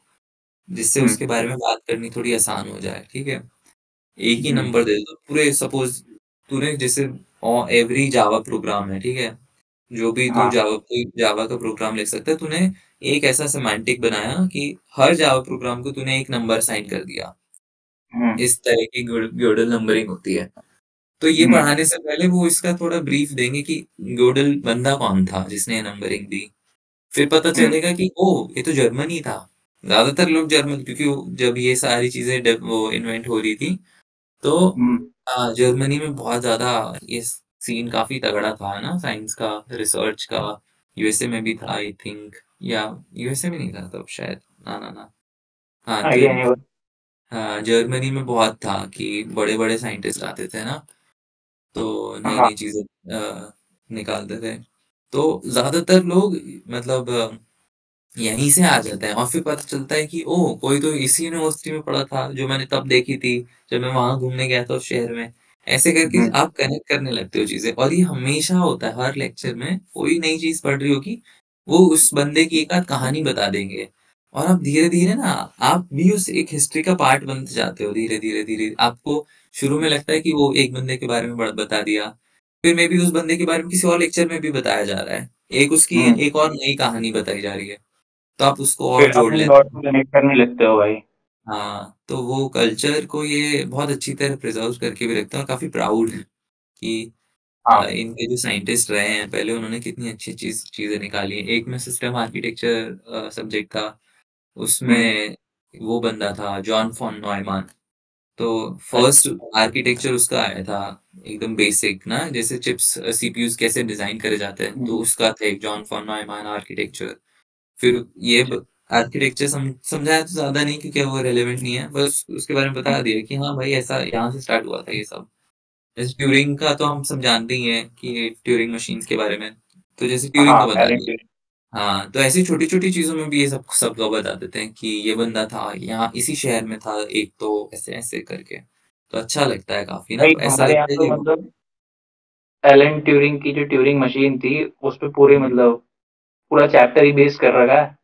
Speaker 2: जिससे
Speaker 1: हम्म।
Speaker 2: उसके बारे में बात करनी थोड़ी आसान हो जाए, ठीक है। एक ही
Speaker 1: हम्म।
Speaker 2: नंबर दे दो पूरे, सपोज तूने जैसे एवरी जावा प्रोग्राम है, ठीक है, जो भी तू
Speaker 1: हाँ।
Speaker 2: जावा कोई जावा का प्रोग्राम लिख सकता है, तूने एक ऐसा सेमांटिक बनाया कि हर जावा प्रोग्राम को तूने एक नंबर असाइन कर दिया।
Speaker 1: हम्म।
Speaker 2: इस तरह की ग्लोडल नंबरिंग होती है। तो ये
Speaker 1: हम्म।
Speaker 2: पढ़ाने से पहले वो इसका थोड़ा ब्रीफ देंगे कि ग्लोडल बंदा कौन था जिसने नंबरिंग दी। फिर पता
Speaker 1: हम्म।
Speaker 2: चलेगा कि ओ ये तो जर्मनी था। ज्यादातर लोग जर्मन, क्योंकि जब ये सारी चीजें वो इन्वेंट हो रही थी, तो
Speaker 1: हम्म।
Speaker 2: जर्मनी में बहुत ज्यादा ये सीन काफी तगड़ा था ना, साइंस का, रिसर्च का। यूएसए में भी था आई थिंक, या यूएसए में नहीं था तब शायद, ना ना ना, हाँ तो
Speaker 1: आइडिया नहीं होगा।
Speaker 2: हाँ जर्मनी में बहुत था कि बड़े बड़े साइंटिस्ट आते थे ना, तो नई
Speaker 1: हाँ।
Speaker 2: नई चीजें निकालते थे। तो ज्यादातर लोग मतलब यहीं से आ जाते हैं, और फिर पता चलता है कि ओह कोई तो इसी यूनिवर्सिटी में पढ़ा था जो मैंने तब देखी थी जब मैं वहां घूमने गया था उस शहर में। ऐसे करके
Speaker 1: हम्म।
Speaker 2: आप कनेक्ट करने लगते हो चीजें, और ये हमेशा होता है, हर लेक्चर में कोई नई चीज पढ़ रही होगी, वो उस बंदे की एक आध कहानी बता देंगे, और आप धीरे धीरे ना, आप भी उस एक हिस्ट्री का पार्ट बनते जाते हो। धीरे धीरे धीरे आपको शुरू में लगता है कि वो एक बंदे के बारे में बता दिया, फिर मे बी उस बंदे के बारे में किसी और लेक्चर में भी बताया जा रहा है, एक उसकी
Speaker 1: हम्म।
Speaker 2: एक और नई कहानी बताई जा रही है, तो आप उसको और
Speaker 1: फिर
Speaker 2: जोड़
Speaker 1: अपने
Speaker 2: लेते
Speaker 1: डॉट
Speaker 2: हो।
Speaker 1: को कनेक्ट करने लगते हो भाई।
Speaker 2: हाँ, तो वो कल्चर को ये बहुत अच्छी तरह प्रिजर्व करके भी रखते हैं, और काफी प्राउड है कि
Speaker 1: हाँ।
Speaker 2: इनके जो साइंटिस्ट रहे हैं पहले, उन्होंने कितनी अच्छी चीजें निकाली हैं। एक में सिस्टम आर्किटेक्चर सब्जेक्ट था,
Speaker 1: हम्म।
Speaker 2: उसमें वो बंदा था जॉन फॉन नॉयमान। तो फर्स्ट
Speaker 1: अच्छा।
Speaker 2: आर्किटेक्चर उसका आया था, एकदम बेसिक ना, जैसे चिप्स सीपीयूज कैसे डिजाइन करे जाते हैं, तो
Speaker 1: हम्म।
Speaker 2: उसका था एक जॉन फॉन नॉयमान आर्किटेक्चर। फिर ये
Speaker 1: अच्छा।
Speaker 2: आर्किटेक्चर समझाया तो ज्यादा नहीं, क्योंकि वो रेलेवेंट नहीं है, बस उसके बारे में बता दिया कि हाँ भाई ऐसा यहाँ से स्टार्ट हुआ था ये सब। जैसे ट्यूरिंग का तो हम सब जानते ही हैं कि ट्यूरिंग मशीन्स के बारे में, तो जैसे ट्यूरिंग
Speaker 1: हाँ,
Speaker 2: का बता
Speaker 1: टैलेंट।
Speaker 2: दिया। हाँ, तो ऐसी छोटी छोटी चीजों में भी ये सब का बता देते हैं कि ये बंदा था यहाँ इसी शहर में था एक, तो ऐसे ऐसे करके, तो अच्छा लगता है काफी ना,
Speaker 1: भाई
Speaker 2: ऐसा
Speaker 1: हमारे यहाँ
Speaker 2: लगता है
Speaker 1: तो
Speaker 2: कि
Speaker 1: मतलब एलन ट्यूरिंग की जो ट्यूरिंग मशीन थी उस पे पूरे
Speaker 2: हम्म,
Speaker 1: मतलब पूरा चैप्टर ही बेस कर रखा है।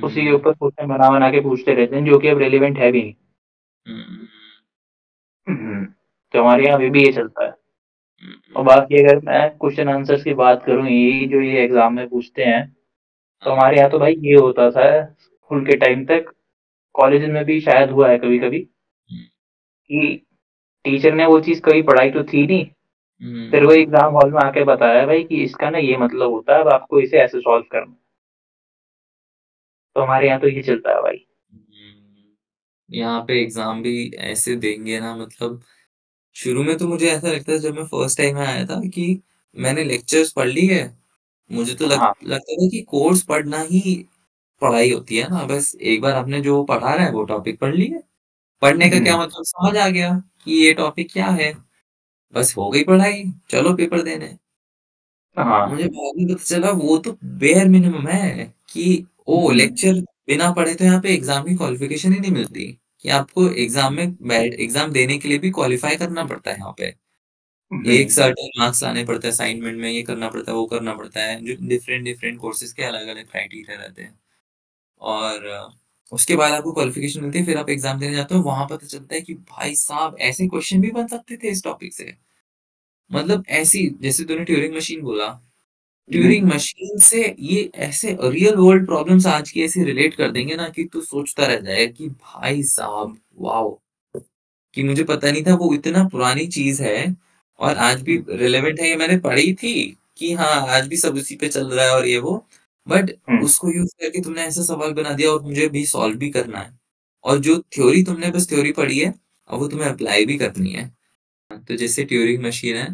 Speaker 1: उसी के
Speaker 2: हम्म,
Speaker 1: ऊपर क्वेश्चन बना बना के पूछते रहते हैं जो कि अब रेलिवेंट है भी नहीं।
Speaker 2: हम्म,
Speaker 1: हम्म। तो हमारे यहाँ अभी भी ये चलता है। और
Speaker 2: हम्म,
Speaker 1: बाकी अगर मैं क्वेश्चन आंसर्स की बात करूँ, ये जो ये एग्जाम में पूछते हैं, तो
Speaker 2: हाँ,
Speaker 1: हमारे यहाँ तो भाई ये होता था स्कूल के टाइम तक, कॉलेज में भी शायद हुआ है कभी कभी,
Speaker 2: हम्म,
Speaker 1: कि टीचर ने वो चीज कभी पढ़ाई तो थी नहीं, फिर वो
Speaker 2: हम्म,
Speaker 1: एग्जाम हॉल में आके बताया भाई कि इसका ना ये मतलब होता है, अब आपको इसे ऐसे सॉल्व करना है। तो हमारे यहाँ तो ये चलता है भाई।
Speaker 2: यहाँ पे एग्जाम भी ऐसे देंगे ना, मतलब शुरू में तो मुझे ऐसा लगता है जब मैं फर्स्ट टाइम आया था कि मैंने लेक्चर्स पढ़ ली है, मुझे तो
Speaker 1: हाँ।
Speaker 2: लगता था कि कोर्स पढ़ना ही पढ़ाई होती है ना, बस एक बार आपने जो पढ़ा रहा है वो टॉपिक पढ़ लिया, पढ़ने का क्या
Speaker 1: हम्म।
Speaker 2: मतलब, समझ आ गया कि ये टॉपिक क्या है, बस हो गई पढ़ाई, चलो पेपर देने।
Speaker 1: हाँ।
Speaker 2: मुझे बाद में पता चला वो तो बेयर मिनिमम है कि ओ
Speaker 1: हम्म।
Speaker 2: लेक्चर बिना पढ़े तो यहाँ पे एग्जाम की क्वालिफिकेशन ही नहीं मिलती, कि आपको एग्जाम में एग्जाम देने के लिए भी क्वालिफाई करना पड़ता है यहाँ पे। एक
Speaker 1: हम्म।
Speaker 2: सर्टेन मार्क्स लाने पड़ते हैं, असाइनमेंट में ये करना पड़ता है, वो करना पड़ता है, जो डिफरेंट डिफरेंट कोर्सेज के अलग अलग क्राइटेरिया रहते हैं। और उसके बाद आपको क्वालिफिकेशन मिलती है, फिर आप एग्जाम देने जाते हो, वहां पता चलता है कि भाई साहब ऐसे क्वेश्चन भी बन सकते थे इस टॉपिक से। मतलब ऐसी, जैसे तूने ट्यूरिंग मशीन बोला, ट्यूरिंग
Speaker 1: हम्म।
Speaker 2: मशीन से ये ऐसे रियल वर्ल्ड प्रॉब्लम्स आज की ऐसे रिलेट कर देंगे ना कि तू सोचता रह जाए कि भाई साहब वाओ, कि मुझे पता नहीं था वो इतना पुरानी चीज है और आज भी रिलेवेंट है। ये मैंने पढ़ी थी कि हाँ आज भी सब उसी पे चल रहा है और ये वो, बट
Speaker 1: हम्म।
Speaker 2: उसको यूज करके तुमने ऐसा सवाल बना दिया और मुझे भी सॉल्व भी करना है, और जो थ्योरी तुमने बस थ्योरी पढ़ी है, अब वो तुम्हें अप्लाई भी करनी है। तो जैसे ट्यूरिंग मशीन है,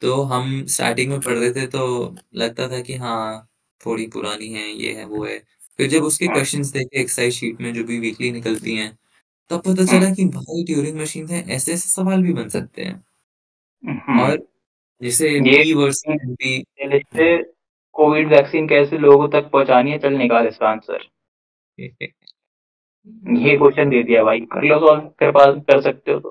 Speaker 2: तो हम स्टार्टिंग में पढ़ रहे थे तो लगता था कि हाँ थोड़ी पुरानी है, ये है वो है। फिर जब उसके
Speaker 1: हम्म,
Speaker 2: क्वेश्चंस देखे एक्सरसाइज शीट में जो भी वीकली निकलती हैं, तब पता
Speaker 1: हम्म,
Speaker 2: चला कि भाई ट्यूरिंग मशीन से ऐसे ऐसे सवाल भी बन सकते हैं।
Speaker 1: हम्म।
Speaker 2: और जैसे
Speaker 1: ये
Speaker 2: पी वर्सेस एनपी।
Speaker 1: जैसे कोविड वैक्सीन कैसे लोगों तक पहुंचानी है, चल निकाल इसका आंसर। ये क्वेश्चन दे दिया भाई, कर लो सॉल्व, कर पास कर सकते हो तो।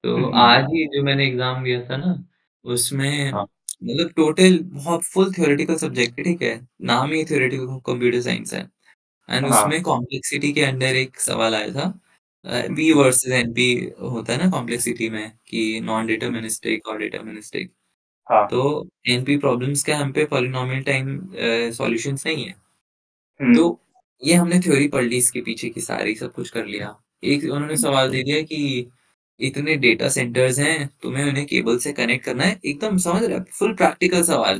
Speaker 2: तो
Speaker 1: हम्म,
Speaker 2: आज ही जो मैंने एग्जाम दिया था ना, उसमें
Speaker 1: हाँ,
Speaker 2: मतलब टोटल बहुत फुल थ्योरेटिकल सब्जेक्ट है, ठीक है, नाम ही थ्योरेटिकल कंप्यूटर साइंस है। एंड
Speaker 1: हाँ,
Speaker 2: उसमें कॉम्प्लेक्सिटी के अंडर एक सवाल आया था, पी
Speaker 1: हम्म,
Speaker 2: वर्सेस एनपी होता है ना कॉम्प्लेक्सिटी में, कि नॉन डिटरमिनिस्टिक और डिटरमिनिस्टिक।
Speaker 1: हाँ,
Speaker 2: तो एनपी प्रॉब्लम्स के हम पे पॉलिनोमियल टाइम सॉल्यूशंस नहीं है। तो
Speaker 1: हम्म,
Speaker 2: ये हमने थ्योरी पढ़ ली, इसके पीछे की सारी सब कुछ कर लिया। एक उन्होंने सवाल दे दिया कि इतने डेटा सेंटर्स हैं, तुम्हें उन्हें केबल से कनेक्ट करना है, एकदम समझ रहे हो, फुल प्रैक्टिकल सवाल,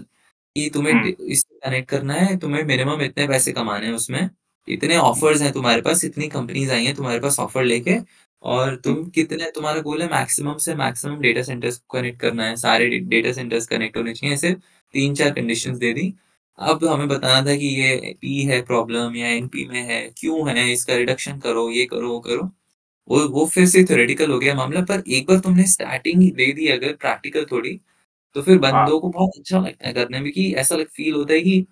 Speaker 2: कि तुम्हें
Speaker 1: हम्म,
Speaker 2: इससे कनेक्ट करना है, तुम्हें मिनिमम इतने पैसे कमाने हैं उसमें, इतने ऑफर्स हैं तुम्हारे पास, इतनी कंपनीज आई हैं तुम्हारे पास ऑफर लेके, और
Speaker 1: हम्म,
Speaker 2: तुम कितने, तुम्हारा गोल है मैक्सिमम से मैक्सिमम डेटा सेंटर्स को कनेक्ट करना है, सारे डेटा सेंटर्स कनेक्ट होने चाहिए, ऐसे तीन चार कंडीशंस दे दी। अब हमें बताना था कि ये पी है प्रॉब्लम या एनपी में है, क्यों है, इसका रिडक्शन करो, ये करो वो करो। वो फिर से थ्योरेटिकल हो गया मामला, पर एक बार तुमने स्टार्टिंग ही दे दी अगर प्रैक्टिकल थोड़ी, तो फिर
Speaker 1: हाँ,
Speaker 2: बंदों को बहुत अच्छा लगता है करने में, कि ऐसा फील होता है कि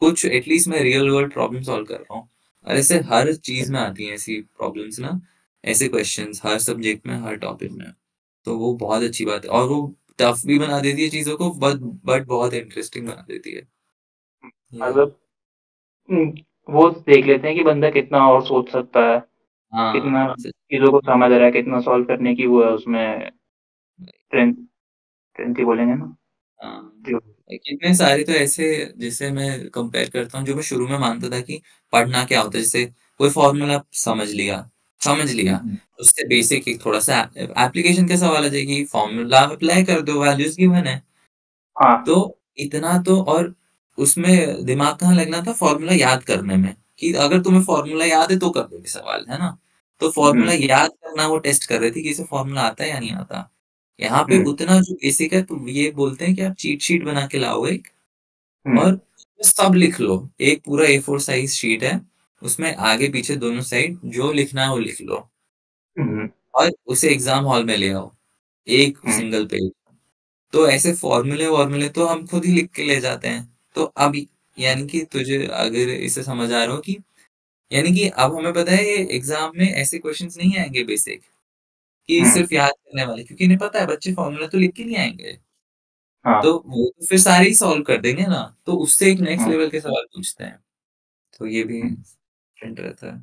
Speaker 2: कुछ एटलीस्ट मैं रियल वर्ल्ड प्रॉब्लम सॉल्व कर रहा हूँ। और ऐसे हर चीज में आती हैं ऐसी प्रॉब्लम्स ना, ऐसे क्वेश्चंस हर सब्जेक्ट में, हर टॉपिक में। तो वो बहुत अच्छी बात है, और वो टफ भी बना देती है चीजों को, बट बहुत इंटरेस्टिंग बना देती है। ये है।
Speaker 1: मतलब वो देख लेते हैं कि बंदा कितना और सोच सकता है, कितना
Speaker 2: हाँ
Speaker 1: चीज़ों को समझ रहा है, कितना सॉल्व करने की वो है उसमें, स्ट्रेंथ, स्ट्रेंथ ही बोलेंगे ना
Speaker 2: हाँ।
Speaker 1: जो।
Speaker 2: कितने सारे तो ऐसे, जैसे मैं कंपेयर करता हूँ, जो मैं शुरू में मानता था कि पढ़ना क्या होता है, जैसे कोई फॉर्मूला समझ लिया, उससे बेसिक एक थोड़ा सा एप्लीकेशन का सवाल आ जाएगी, फॉर्मूला अप्लाई कर दो, वैल्यूज गिवन है।
Speaker 1: हाँ,
Speaker 2: तो इतना तो, और उसमें दिमाग कहाँ लगना था फॉर्मूला याद करने में, कि अगर तुम्हें फॉर्मूला याद है तो कर दोगे सवाल, है ना। तो फॉर्मूला
Speaker 1: हम्म,
Speaker 2: याद करना वो टेस्ट कर रहे थे कि इसे फॉर्मूला आता है या नहीं आता। यहाँ पे
Speaker 1: हम्म,
Speaker 2: उतना जो बेसिक है, तो ये बोलते हैं कि आप चीट शीट बना के लाओ एक,
Speaker 1: हम्म,
Speaker 2: और सब लिख लो। एक पूरा A4 साइज शीट है, उसमें आगे पीछे दोनों साइड जो लिखना है वो लिख लो,
Speaker 1: हम्म,
Speaker 2: और उसे एग्जाम हॉल में ले आओ, एक
Speaker 1: हम्म,
Speaker 2: सिंगल पेज। तो ऐसे फॉर्मूले वॉर्मूले तो हम खुद ही लिख के ले जाते हैं। तो अब यानी कि तुझे अगर इसे समझ आ रहा हो कि, यानी कि अब हमें पता है ये एग्जाम में ऐसे क्वेश्चंस नहीं आएंगे बेसिक, कि
Speaker 1: हम्म,
Speaker 2: सिर्फ याद करने वाले, क्योंकि इन्हें पता है बच्चे फॉर्मूला तो लिख के नहीं आएंगे। तो
Speaker 1: हाँ,
Speaker 2: वो तो फिर सारे ही सॉल्व कर देंगे ना, तो उससे एक नेक्स्ट
Speaker 1: हम्म,
Speaker 2: लेवल के सवाल पूछते हैं। तो ये भी
Speaker 1: हम्म।
Speaker 2: डिफरेंट रहता है।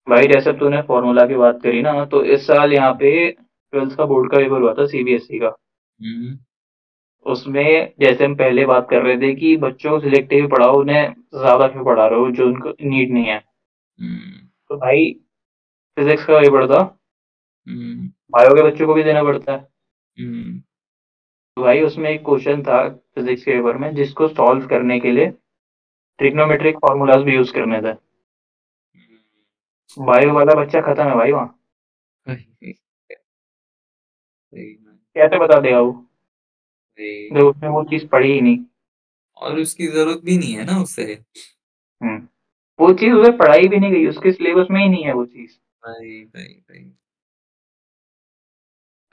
Speaker 1: भाई जैसे तूने फॉर्मूला की बात करी ना, तो इस साल यहाँ पे ट्वेल्थ का बोर्ड का पेपर हुआ था सीबीएसई का।
Speaker 2: हम्म।
Speaker 1: उसमें जैसे हम पहले बात कर रहे थे कि बच्चों को सिलेक्टिव पढ़ाओ, उन्हें ज्यादा क्यों पढ़ा रहे हो जो उनको नीड नहीं है।
Speaker 2: हम्म।
Speaker 1: तो भाई फिजिक्स का पेपर था,
Speaker 2: हम्म।
Speaker 1: बायो के बच्चों को भी देना पड़ता है।
Speaker 2: हम्म।
Speaker 1: तो भाई उसमें एक क्वेश्चन था फिजिक्स के पेपर में, जिसको सॉल्व करने के लिए ट्रिग्नोमेट्रिक फार्मूलाज भी यूज करने थे। बायो वाला बच्चा खत्म है भाई वहाँ।
Speaker 2: सही। सही में।
Speaker 1: कैसे बता देगा वो
Speaker 2: सही।
Speaker 1: जब उसने वो चीज पढ़ी ही नहीं।
Speaker 2: और उसकी जरूरत भी नहीं है ना उससे।
Speaker 1: हम्म, वो चीज उसे पढ़ाई भी नहीं गई, उसके सिलेबस में ही नहीं है वो चीज।
Speaker 2: भाई भाई भाई।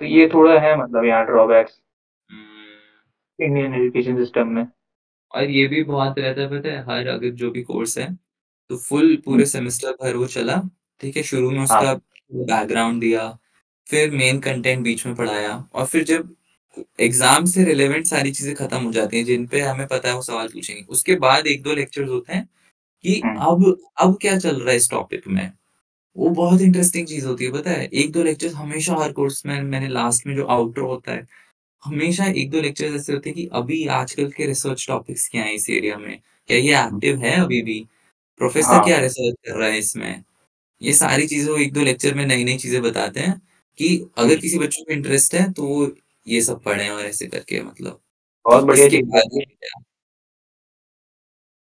Speaker 1: तो ये
Speaker 2: बहुत है।
Speaker 1: थोड़ा है मतलब यहाँ ड्रॉबैक्स
Speaker 2: हम्म।
Speaker 1: इंडियन एजुकेशन सिस्टम में।
Speaker 2: और ये भी बहुत रहता है, पता है, हर अगर जो भी कोर्स है, तो फुल
Speaker 1: हम्म,
Speaker 2: पूरे सेमेस्टर भर वो चला, ठीक है, शुरू में
Speaker 1: हाँ,
Speaker 2: उसका बैकग्राउंड दिया, फिर मेन कंटेंट बीच में पढ़ाया, और फिर जब एग्जाम से रिलेवेंट सारी चीजें खत्म हो जाती हैं, जिन पे हमें पता है वो सवाल पूछेंगे, उसके बाद एक दो लेक्चर्स होते हैं कि
Speaker 1: हम्म,
Speaker 2: अब क्या चल रहा है इस टॉपिक में। वो बहुत इंटरेस्टिंग चीज होती है, पता है, एक दो लेक्चर्स हमेशा हर कोर्स में, मैंने लास्ट में जो आउटरो होता है, हमेशा एक दो लेक्चर्स ऐसे होते हैं कि अभी आजकल के रिसर्च टॉपिक्स क्या हैं इस एरिया में, क्या ये एक्टिव है अभी भी, प्रोफेसर
Speaker 1: हाँ,
Speaker 2: क्या रिसर्च कर रहा है इसमें। ये सारी चीजें वो एक दो लेक्चर में नई नई चीजें बताते हैं, कि
Speaker 1: हम्म,
Speaker 2: अगर किसी बच्चों को इंटरेस्ट है तो वो ये सब पढ़े, और ऐसे करके मतलब,
Speaker 1: बहुत
Speaker 2: कि
Speaker 1: बढ़िया
Speaker 2: इसके
Speaker 1: चीज है
Speaker 2: बाद
Speaker 1: ये।
Speaker 2: क्या।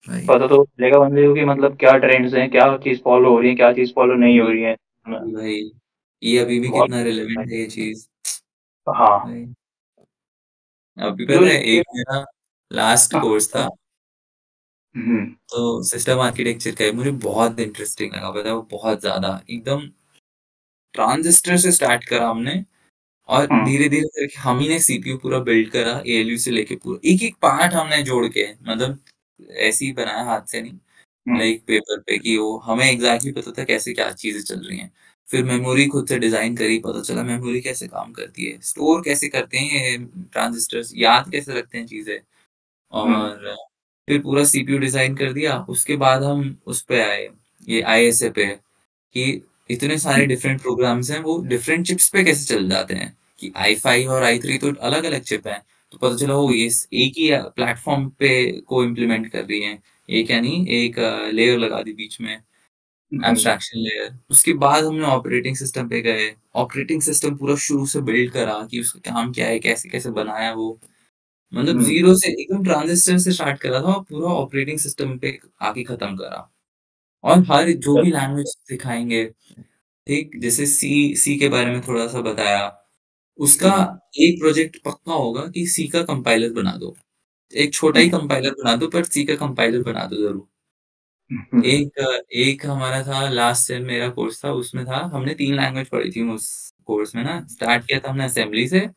Speaker 2: भाई
Speaker 1: पता तो चलेगा बंदे को कि मतलब क्या ट्रेंड्स हैं, क्या चीज़ फॉलो हो रही है, क्या चीज़ फॉलो नहीं हो
Speaker 2: भाई
Speaker 1: रही है।
Speaker 2: भाई, ये अभी भी
Speaker 1: बहुत
Speaker 2: कितना रिलेवेंट है ये चीज।
Speaker 1: हाँ,
Speaker 2: भाई अभी
Speaker 1: जो
Speaker 2: पता है एक मेरा लास्ट कोर्स था,
Speaker 1: हम्म
Speaker 2: तो सिस्टम आर्किटेक्चर का है, मुझे बहुत इंटरेस्टिंग लगा, पता है वो बहुत ज्यादा एकदम ट्रांजिस्टर से स्टार्ट करा हमने, और
Speaker 1: हम्म
Speaker 2: धीरे धीरे करके हम ही ने सीपीयू पूरा बिल्ड करा, एएलयू से लेके पूरा एक एक पार्ट हमने जोड़ के, मतलब ऐसे ही बनाया हाथ से नहीं,
Speaker 1: हम्म
Speaker 2: लाइक पेपर पे, कि वो हमें एग्जैक्टली पता था कैसे क्या चीजें चल रही हैं। फिर मेमोरी खुद से डिजाइन करी, पता चला मेमोरी कैसे काम करती है, स्टोर कैसे करते हैं ये ट्रांजिस्टर्स, याद कैसे रखते हैं चीजें।
Speaker 1: हम्म
Speaker 2: और फिर पूरा सीपीयू डिजाइन कर दिया, उसके बाद हम उस पे आए, ये आईएसए पे, कि इतने सारे डिफरेंट प्रोग्राम्स हैं, वो डिफरेंट चिप्स पे कैसे चल जाते हैं, कि i5 और i3 तो अलग अलग चिप हैं, तो पता चला वो ये एक ही प्लेटफॉर्म पे को इम्प्लीमेंट कर रही हैं, एक यानी एक लेयर लगा दी बीच में,
Speaker 1: हम्म
Speaker 2: एब्स्ट्रैक्शन लेयर। उसके बाद हमने ऑपरेटिंग सिस्टम पे गए, ऑपरेटिंग सिस्टम पूरा शुरू से बिल्ड करा कि उसका काम क्या है, कैसे कैसे बनाया वो, मतलब
Speaker 1: हम्म
Speaker 2: जीरो से एकदम ट्रांजिस्टर से स्टार्ट करा था, और पूरा ऑपरेटिंग सिस्टम पे आके खत्म करा। और हर जो भी लैंग्वेज सिखाएंगे, ठीक, जैसे सी सी के बारे में थोड़ा सा बताया, उसका
Speaker 1: हम्म
Speaker 2: एक प्रोजेक्ट पक्का होगा कि सी का कंपाइलर बना दो, एक छोटा ही
Speaker 1: हम्म
Speaker 2: कंपाइलर बना दो, पर सी का कंपाइलर बना दो जरूर।
Speaker 1: हम्म
Speaker 2: एक एक हमारा था लास्ट सेम, मेरा कोर्स था, उसमें था हमने 3 लैंग्वेज पढ़ी थी उस कोर्स में ना। स्टार्ट किया था हमने असेंबली से,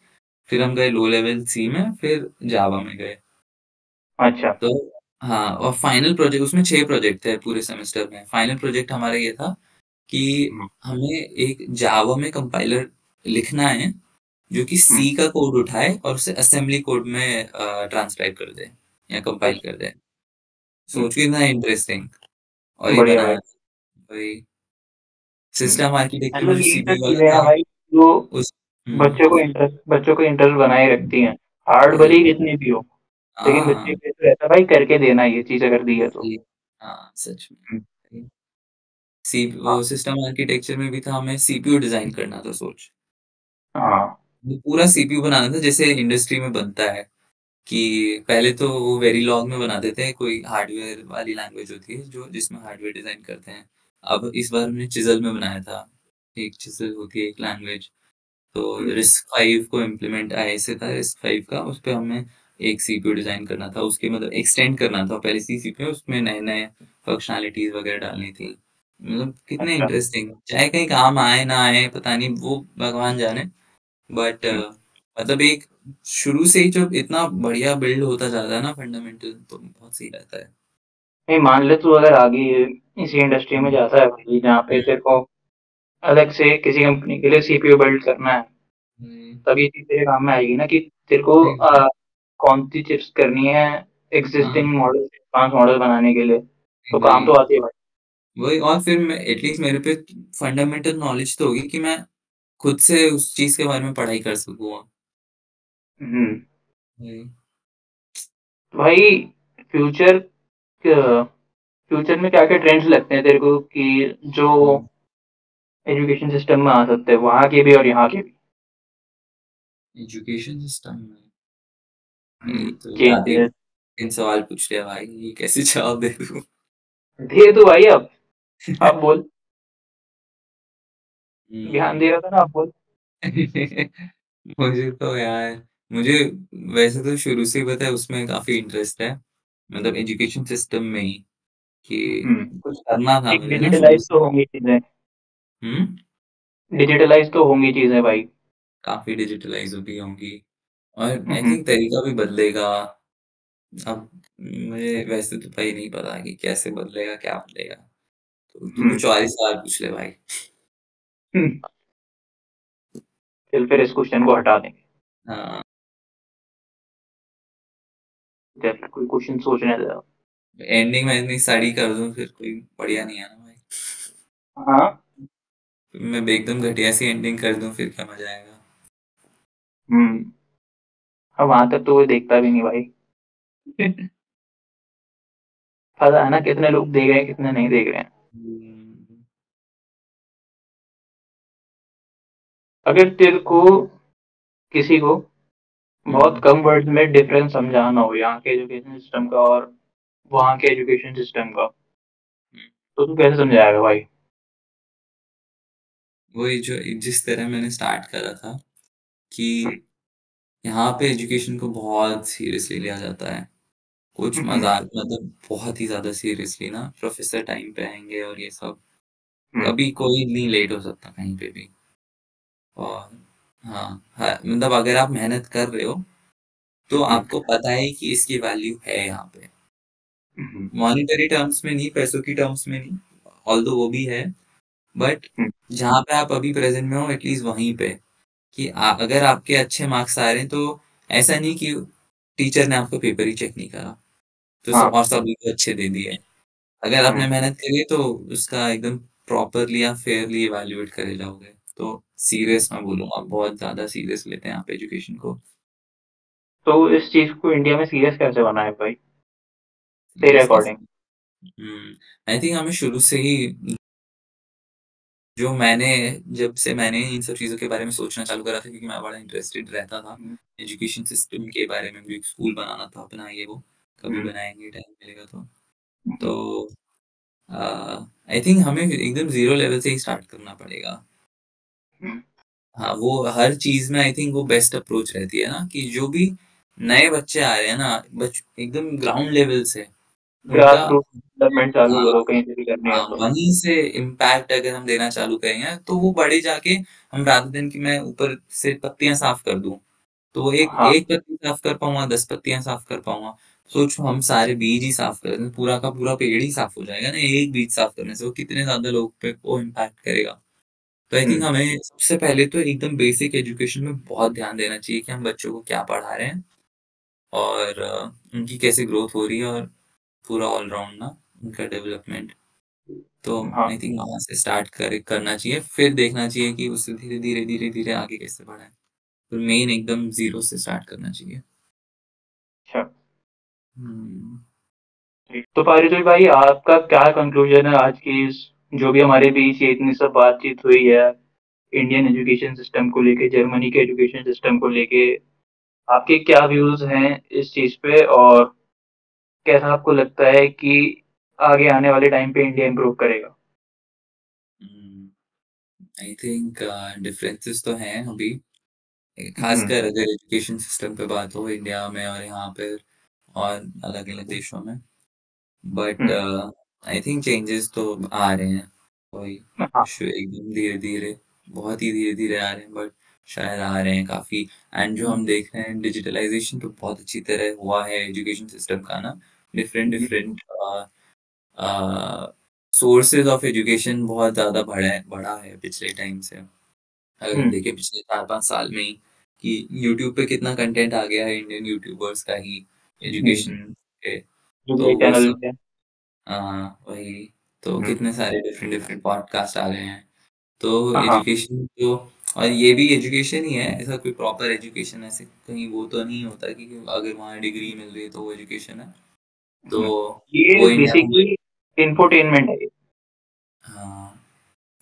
Speaker 2: फिर हम गए लो लेवल सी में, फिर जावा में गए।
Speaker 1: अच्छा।
Speaker 2: तो हाँ, और फाइनल प्रोजेक्ट, उसमें 6 प्रोजेक्ट थे पूरे सेमेस्टर में, फाइनल प्रोजेक्ट हमारा ये था कि
Speaker 1: हम्म
Speaker 2: हमें एक जावा में कंपाइलर लिखना है जो कि
Speaker 1: हम्म
Speaker 2: सी का कोड उठाए और उसे असेंबली कोड में ट्रांसक्राइब कर दे या कंपाइल
Speaker 1: अच्छा।
Speaker 2: कर दे।
Speaker 1: हम्म,
Speaker 2: सोच के इतना इंटरेस्टिंग, और ये
Speaker 1: बढ़िया भाई।
Speaker 2: बनाया था भाई,
Speaker 1: हम्म,
Speaker 2: सिस्टम आर्किटेक्चर में
Speaker 1: मतलब
Speaker 2: जो
Speaker 1: यही सब
Speaker 2: सीपीयू वाला
Speaker 1: चीजें हैं
Speaker 2: था,
Speaker 1: भाई जो
Speaker 2: उस हम्म,
Speaker 1: बच्चों को इंटरेस्ट बनाए रखती हैं। हार्ड
Speaker 2: वही
Speaker 1: भले ही
Speaker 2: वही,
Speaker 1: कितनी भी हो, लेकिन बच्चे
Speaker 2: हाँ
Speaker 1: को ऐसा रहता है भाई करके देना ये चीज अगर दी है तो।
Speaker 2: सही, हाँ सच
Speaker 1: हम्म,
Speaker 2: में। सी वो
Speaker 1: हाँ
Speaker 2: सिस्टम आर्किटेक्चर में भी था, हमें सीपीयू डिजाइन करना था, सोच,
Speaker 1: हाँ
Speaker 2: वो पूरा सीपीयू बनाना था जैसे इंडस्ट्री में बनता है, कि पहले तो वो वेरीलॉग में बनाते थे, कोई हार्डवेयर वाली लैंग्वेज होती है जो जिसमें हार्डवेयर डिजाइन करते हैं। अब इस बार हमने चिजल में बनाया था, एक चिजल होती है एक लैंग्वेज, तो
Speaker 1: हम्म,
Speaker 2: रिस्क 5 को इम्प्लीमेंट ऐसे था, रिस्क 5 का उस पे हमें एक सीपीयू डिजाइन करना था, उसके मतलब एक्सटेंड करना था पहले सी सीपीयू, उसमें नए नए फंक्शनैलिटीज वगैरह डालनी थी। मतलब कितने
Speaker 1: अच्छा।
Speaker 2: इंटरेस्टिंग, चाहे कहीं काम आए ना आए पता नहीं, वो भगवान जाने, बट
Speaker 1: हम्म,
Speaker 2: मतलब एक शुरू से ही जब इतना बढ़िया बिल्ड होता जाता है ना फंडामेंटल, तो बहुत सही रहता है।
Speaker 1: नहीं मान ले तू अगर आगे इसी इंडस्ट्री में
Speaker 2: हम्म,
Speaker 1: जाता है भाई जहाँ पे तेरे को अलग से किसी कंपनी के लिए सीपीयू बिल्ड करना है,
Speaker 2: हम्म,
Speaker 1: तब ये चीज तेरे काम में आएगी ना कि तेरे को
Speaker 2: सही बात।
Speaker 1: कौन सी चिप्स करनी है
Speaker 2: हाँ
Speaker 1: एग्जिस्टिंग मॉडल एडवांस मॉडल बनाने के लिए, तो काम
Speaker 2: वही
Speaker 1: तो आती है भाई।
Speaker 2: वही, और फिर मैं एटलीस्ट मेरे पे फंडामेंटल नॉलेज तो होगी कि मैं खुद से उस चीज के बारे में पढ़ाई कर सकूँ।
Speaker 1: हम्म,
Speaker 2: वही।
Speaker 1: तो भाई फ्यूचर फ्यूचर में क्या क्या ट्रेंड्स लगते हैं तेरे को कि जो
Speaker 2: हम्म,
Speaker 1: एजुकेशन सिस्टम में आ सकते हैं वहाँ के भी और यहाँ के भी।
Speaker 2: एजुकेशन सिस्टम में, ये तो ज्यादा ही
Speaker 1: चेंजेस
Speaker 2: इन सवाल पूछ लिया भाई, ये कैसे जवाब दे दूँ।
Speaker 1: दे तो भाई अब बोल। ध्यान
Speaker 2: हम्म,
Speaker 1: दे रहा था ना, अब बोल।
Speaker 2: मुझे तो यार, मुझे वैसे तो शुरू से ही पता है उसमें काफी इंटरेस्ट है, मतलब एजुकेशन सिस्टम में ही, कि कुछ करना था
Speaker 1: एक
Speaker 2: मुझे ना शुरू
Speaker 1: डिजिटलाइज
Speaker 2: से।
Speaker 1: तो होंगी चीजें,
Speaker 2: हम्म,
Speaker 1: डिजिटलाइज तो होंगी चीजें भाई।
Speaker 2: काफी डिजिटलाइज भी होंगी, और आई
Speaker 1: हम्म
Speaker 2: थिंक तरीका भी बदलेगा। अब मुझे वैसे तो भाई नहीं पता कि कैसे बदलेगा, क्या बदलेगा, तो तू
Speaker 1: हम्म
Speaker 2: कुछ और ही सवाल पूछ ले भाई।
Speaker 1: हम्म, चल फिर इस क्वेश्चन को हटा देंगे।
Speaker 2: हाँ,
Speaker 1: चल कोई क्वेश्चन सोचने दे।
Speaker 2: एंडिंग में इतनी साड़ी कर दूं फिर कोई बढ़िया नहीं है ना भाई,
Speaker 1: हाँ।
Speaker 2: मैं एकदम घटिया सी एंडिंग कर दूं फिर क्या मजा आएगा।
Speaker 1: हम्म। अब वहां तक तो कोई देखता भी नहीं भाई। पता है ना कितने लोग देख रहे हैं कितने नहीं देख रहे हैं।
Speaker 2: हम्म,
Speaker 1: अगर तेरे को किसी को बहुत
Speaker 2: हम्म,
Speaker 1: कम वर्ड्स में डिफरेंस समझाना हो यहाँ के एजुकेशन सिस्टम का और वहाँ के एजुकेशन सिस्टम का, तो तू कैसे समझाएगा भाई?
Speaker 2: वही जो जिस तरह मैंने स्टार्ट करा था कि यहाँ पे एजुकेशन को बहुत सीरियसली लिया जाता है। कुछ
Speaker 1: हम्म,
Speaker 2: मजाक मतलब बहुत ही ज्यादा सीरियसली ना, प्रोफेसर टाइम पे आएंगे और ये सब।
Speaker 1: हम्म,
Speaker 2: कभी कोई नहीं लेट हो सकता कहीं पे भी। और हाँ, मतलब अगर आप मेहनत कर रहे हो तो
Speaker 1: हम्म,
Speaker 2: आपको पता है कि इसकी वैल्यू है यहाँ पे।
Speaker 1: हम्म,
Speaker 2: मॉनेटरी टर्म्स में नहीं, पैसों की टर्म्स में नहीं, ऑल्दो वो भी है, बट
Speaker 1: हम्म,
Speaker 2: जहाँ पे आप अभी प्रेजेंट में हो एटलीस्ट वहीं पे कि अगर आपके अच्छे मार्क्स आ रहे हैं तो ऐसा नहीं कि टीचर ने आपको पेपर ही चेक नहीं करा तो
Speaker 1: हाँ,
Speaker 2: और सभी को अच्छे दे दिए। अगर आपने मेहनत करी है तो उसका एकदम प्रॉपरली या फेयरली इवैल्यूएट करे जाओगे। तो सीरियस मैं बोलूँगा, बहुत ज़्यादा सीरियस लेते हैं आप एजुकेशन को।
Speaker 1: तो इस चीज को इंडिया में सीरियस कैसे बनाए भाई, तेरे
Speaker 2: सीरियस
Speaker 1: अकॉर्डिंग?
Speaker 2: कैसे? आई थिंक हमें शुरू से ही जो मैंने जब से मैंने इन सब चीज़ों के बारे में सोचना चालू करा था क्योंकि मैं बड़ा इंटरेस्टेड रहता था
Speaker 1: हम्म,
Speaker 2: एजुकेशन सिस्टम के बारे में भी। स्कूल बनाना था अपना, ये वो कभी
Speaker 1: हम्म,
Speaker 2: बनाएंगे टाइम मिलेगा तो।
Speaker 1: हम्म,
Speaker 2: तो आई थिंक हमें एकदम जीरो लेवल से ही स्टार्ट करना पड़ेगा।
Speaker 1: हम्म,
Speaker 2: हाँ, वो हर चीज में आई थिंक वो बेस्ट अप्रोच रहती है ना कि जो भी नए बच्चे आ रहे हैं ना, एकदम ग्राउंड लेवल से उनका,
Speaker 1: ग्रास रूट डेवलपमेंट चालू
Speaker 2: हाँ,
Speaker 1: करो कहीं से भी करनी है
Speaker 2: हाँ,
Speaker 1: तो।
Speaker 2: वहीं से इम्पैक्ट अगर हम देना चालू करेंगे तो वो बड़े जाके, हम रात दिन की मैं ऊपर से पत्तियां साफ कर दूं तो वो एक
Speaker 1: हाँ,
Speaker 2: एक पत्ती साफ कर पाऊंगा, 10 पत्तियां साफ कर पाऊंगा। सोचो हम सारे बीज ही साफ कर दें, पूरा का पूरा पेड़ ही साफ हो जाएगा ना एक बीज साफ करने से, वो कितने ज्यादा लोग पे वो इम्पैक्ट करेगा। तो आई थिंक
Speaker 1: हम्म,
Speaker 2: हमें सबसे पहले तो एकदम बेसिक एजुकेशन में बहुत ध्यान देना चाहिए कि हम बच्चों को क्या पढ़ा रहे हैं और उनकी कैसे ग्रोथ हो रही है और पूरा ऑलराउंड ना उनका डेवलपमेंट। तो
Speaker 1: हाँ,
Speaker 2: आई थिंक वहां से स्टार्ट करना चाहिए, फिर देखना चाहिए कि उससे धीरे धीरे धीरे धीरे आगे कैसे बढ़ाएं। तो मेन एकदम जीरो से स्टार्ट करना चाहिए।
Speaker 1: अच्छा।
Speaker 2: हम्म।
Speaker 1: तो पारितोष भाई, आपका क्या कंक्लूजन है आज की इस, जो भी हमारे बीच ये इतनी सब बातचीत हुई है इंडियन एजुकेशन सिस्टम को लेके, जर्मनी के एजुकेशन सिस्टम को लेके, आपके क्या व्यूज हैं इस चीज पे, और कैसा आपको लगता है कि आगे आने वाले टाइम पे इंडिया इम्प्रूव करेगा?
Speaker 2: आई थिंक डिफरेंसेस तो हैं अभी,
Speaker 1: हम्म,
Speaker 2: खासकर अगर एजुकेशन सिस्टम पे बात हो इंडिया में और यहाँ पे और अलग अलग देशों में। But
Speaker 1: hmm,
Speaker 2: I think changes तो आ रहे हैं, कोई
Speaker 1: हाँ,
Speaker 2: एकदम धीरे धीरे, बहुत ही धीरे धीरे आ रहे हैं, बट शायद आ रहे हैं काफी। एंड जो हम देख रहे हैं डिजिटलाइजेशन तो बहुत अच्छी तरह हुआ है एजुकेशन सिस्टम का ना। Different different sources of education बहुत ज्यादा बढ़ा है पिछले टाइम से। अगर हम
Speaker 1: हम्म,
Speaker 2: देखें पिछले 4-5 साल में ही कि यूट्यूब पे कितना कंटेंट आ गया है इंडियन यूट्यूबर्स का ही
Speaker 1: हम्म,
Speaker 2: एजुकेशन के।
Speaker 1: जो
Speaker 2: तो
Speaker 1: भी
Speaker 2: वो
Speaker 1: चैनल
Speaker 2: सब,
Speaker 1: है।
Speaker 2: हाँ वही, तो
Speaker 1: हम्म,
Speaker 2: कितने सारे डिफरेंट डिफरेंट पॉडकास्ट आ गए हैं। तो
Speaker 1: हाँ,
Speaker 2: एजुकेशन तो, और ये भी एजुकेशन ही है, ऐसा कोई प्रॉपर एजुकेशन ऐसे कहीं वो तो नहीं होता कि अगर वहाँ डिग्री मिल रही है तो वो एजुकेशन है। तो
Speaker 1: हम्म, ये
Speaker 2: वो इंडिया में,
Speaker 1: बेसिकली इंफोटेनमेंट है,
Speaker 2: हाँ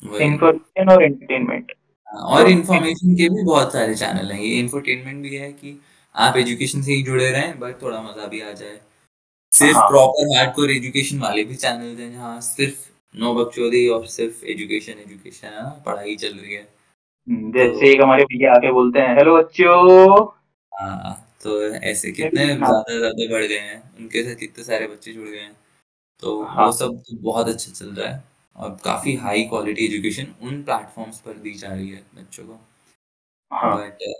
Speaker 2: वही।
Speaker 1: इंफॉर्मेशन और एंटरटेनमेंट
Speaker 2: हाँ, और
Speaker 1: दोनों।
Speaker 2: इन्फॉर्मेशन के भी बहुत सारे चैनल हैं, ये इंफोटेनमेंट भी है कि आप एजुकेशन से ही जुड़े रहें बट थोड़ा मजा भी आ जाए। सिर्फ
Speaker 1: हाँ,
Speaker 2: प्रॉपर हार्डकोर एजुकेशन वाले भी चैनल हैं जहाँ सिर्फ नो बकचोदी और सिर्फ एजुकेशन एजुकेशन है ना, पढ़ाई चल रही है। तो
Speaker 1: जैसे एक हमारे भैया आके बोलते हैं, हेलो बच्चों।
Speaker 2: हाँ, तो ऐसे कितने
Speaker 1: हाँ,
Speaker 2: ज्यादा ज्यादा बढ़ गए हैं, उनके साथ कितने सारे बच्चे जुड़ गए हैं। तो वो
Speaker 1: हाँ,
Speaker 2: सब तो बहुत अच्छा चल रहा है और काफी हाई क्वालिटी एजुकेशन उन प्लेटफॉर्म्स पर दी जा रही है बच्चों को।
Speaker 1: हाँ,
Speaker 2: बट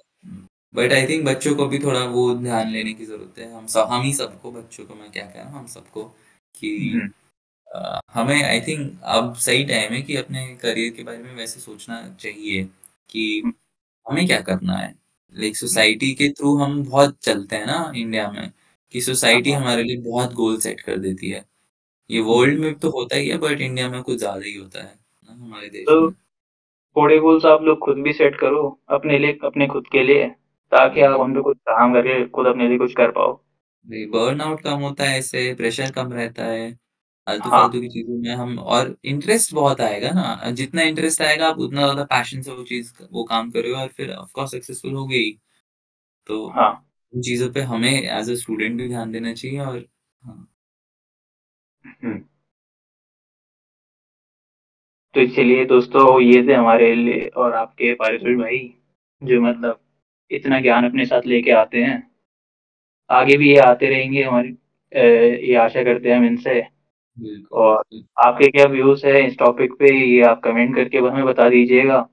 Speaker 2: बट आई थिंक बच्चों को भी थोड़ा वो ध्यान लेने की जरूरत है, हम ही सबको, बच्चों को मैं क्या कह रहा हूँ, हम सबको कि
Speaker 1: हम्म,
Speaker 2: हमें आई थिंक अब सही टाइम है कि अपने करियर के बारे में वैसे सोचना चाहिए कि हमें क्या करना है। लाइक सोसाइटी के थ्रू हम बहुत चलते हैं ना इंडिया में, कि सोसाइटी
Speaker 1: हाँ,
Speaker 2: हमारे लिए बहुत गोल सेट कर देती है। ये वर्ल्ड में तो होता ही है बट इंडिया में कुछ ज्यादा ही होता है ना हमारे देश
Speaker 1: तो
Speaker 2: में।
Speaker 1: थोड़े गोल्स आप लोग खुद भी सेट करो अपने लिए, अपने खुद के लिए, ताकि आप उन पे कुछ काम करके खुद अपने लिए कुछ कर पाओ।
Speaker 2: बर्नआउट कम होता है इससे, प्रेशर कम रहता है, फालतू
Speaker 1: हाँ,
Speaker 2: फालतू की चीजों में हम, और इंटरेस्ट बहुत आएगा ना, जितना इंटरेस्ट आएगा आप उतना ज्यादा पैशन से वो चीज वो काम करोगे और फिर ऑफ कोर्स सक्सेसफुल हो गई। तो
Speaker 1: हाँ,
Speaker 2: उन चीजों पे हमें एज अ स्टूडेंट भी ध्यान देना चाहिए और हाँ।
Speaker 1: हम्म। तो चलिए दोस्तों, ये थे हमारे लिए और आपके पारिश भाई, जो मतलब इतना ज्ञान अपने साथ लेके आते हैं। आगे भी ये आते रहेंगे हमारी, ये आशा करते हैं हम इनसे।
Speaker 2: बिल्कुल
Speaker 1: और
Speaker 2: बिल्कुल।
Speaker 1: आपके क्या व्यूज है इस टॉपिक पे, ये आप कमेंट करके हमें बता दीजिएगा।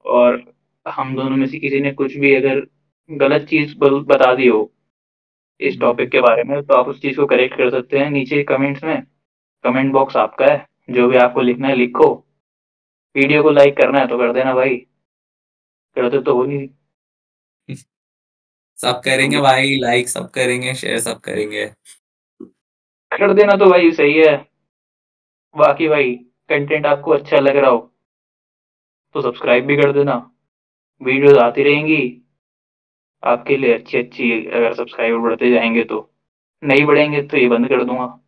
Speaker 1: और हम दोनों में से किसी ने कुछ भी अगर गलत चीज बता दी हो इस टॉपिक
Speaker 2: हम्म,
Speaker 1: के बारे में, तो आप उस चीज को करेक्ट कर सकते हैं नीचे कमेंट्स में। कमेंट बॉक्स आपका है, जो भी आपको लिखना है लिखो। वीडियो को लाइक करना है तो कर देना भाई, करते तो हो नहीं।
Speaker 2: सब करेंगे भाई, लाइक सब करेंगे, शेयर सब करेंगे।
Speaker 1: कर देना तो भाई सही है। बाकी भाई, कंटेंट आपको अच्छा लग रहा हो तो सब्सक्राइब भी कर देना। वीडियोस आती रहेंगी आपके लिए अच्छी अच्छी। अगर सब्सक्राइबर बढ़ते जाएंगे तो, नहीं बढ़ेंगे तो ये बंद कर दूंगा।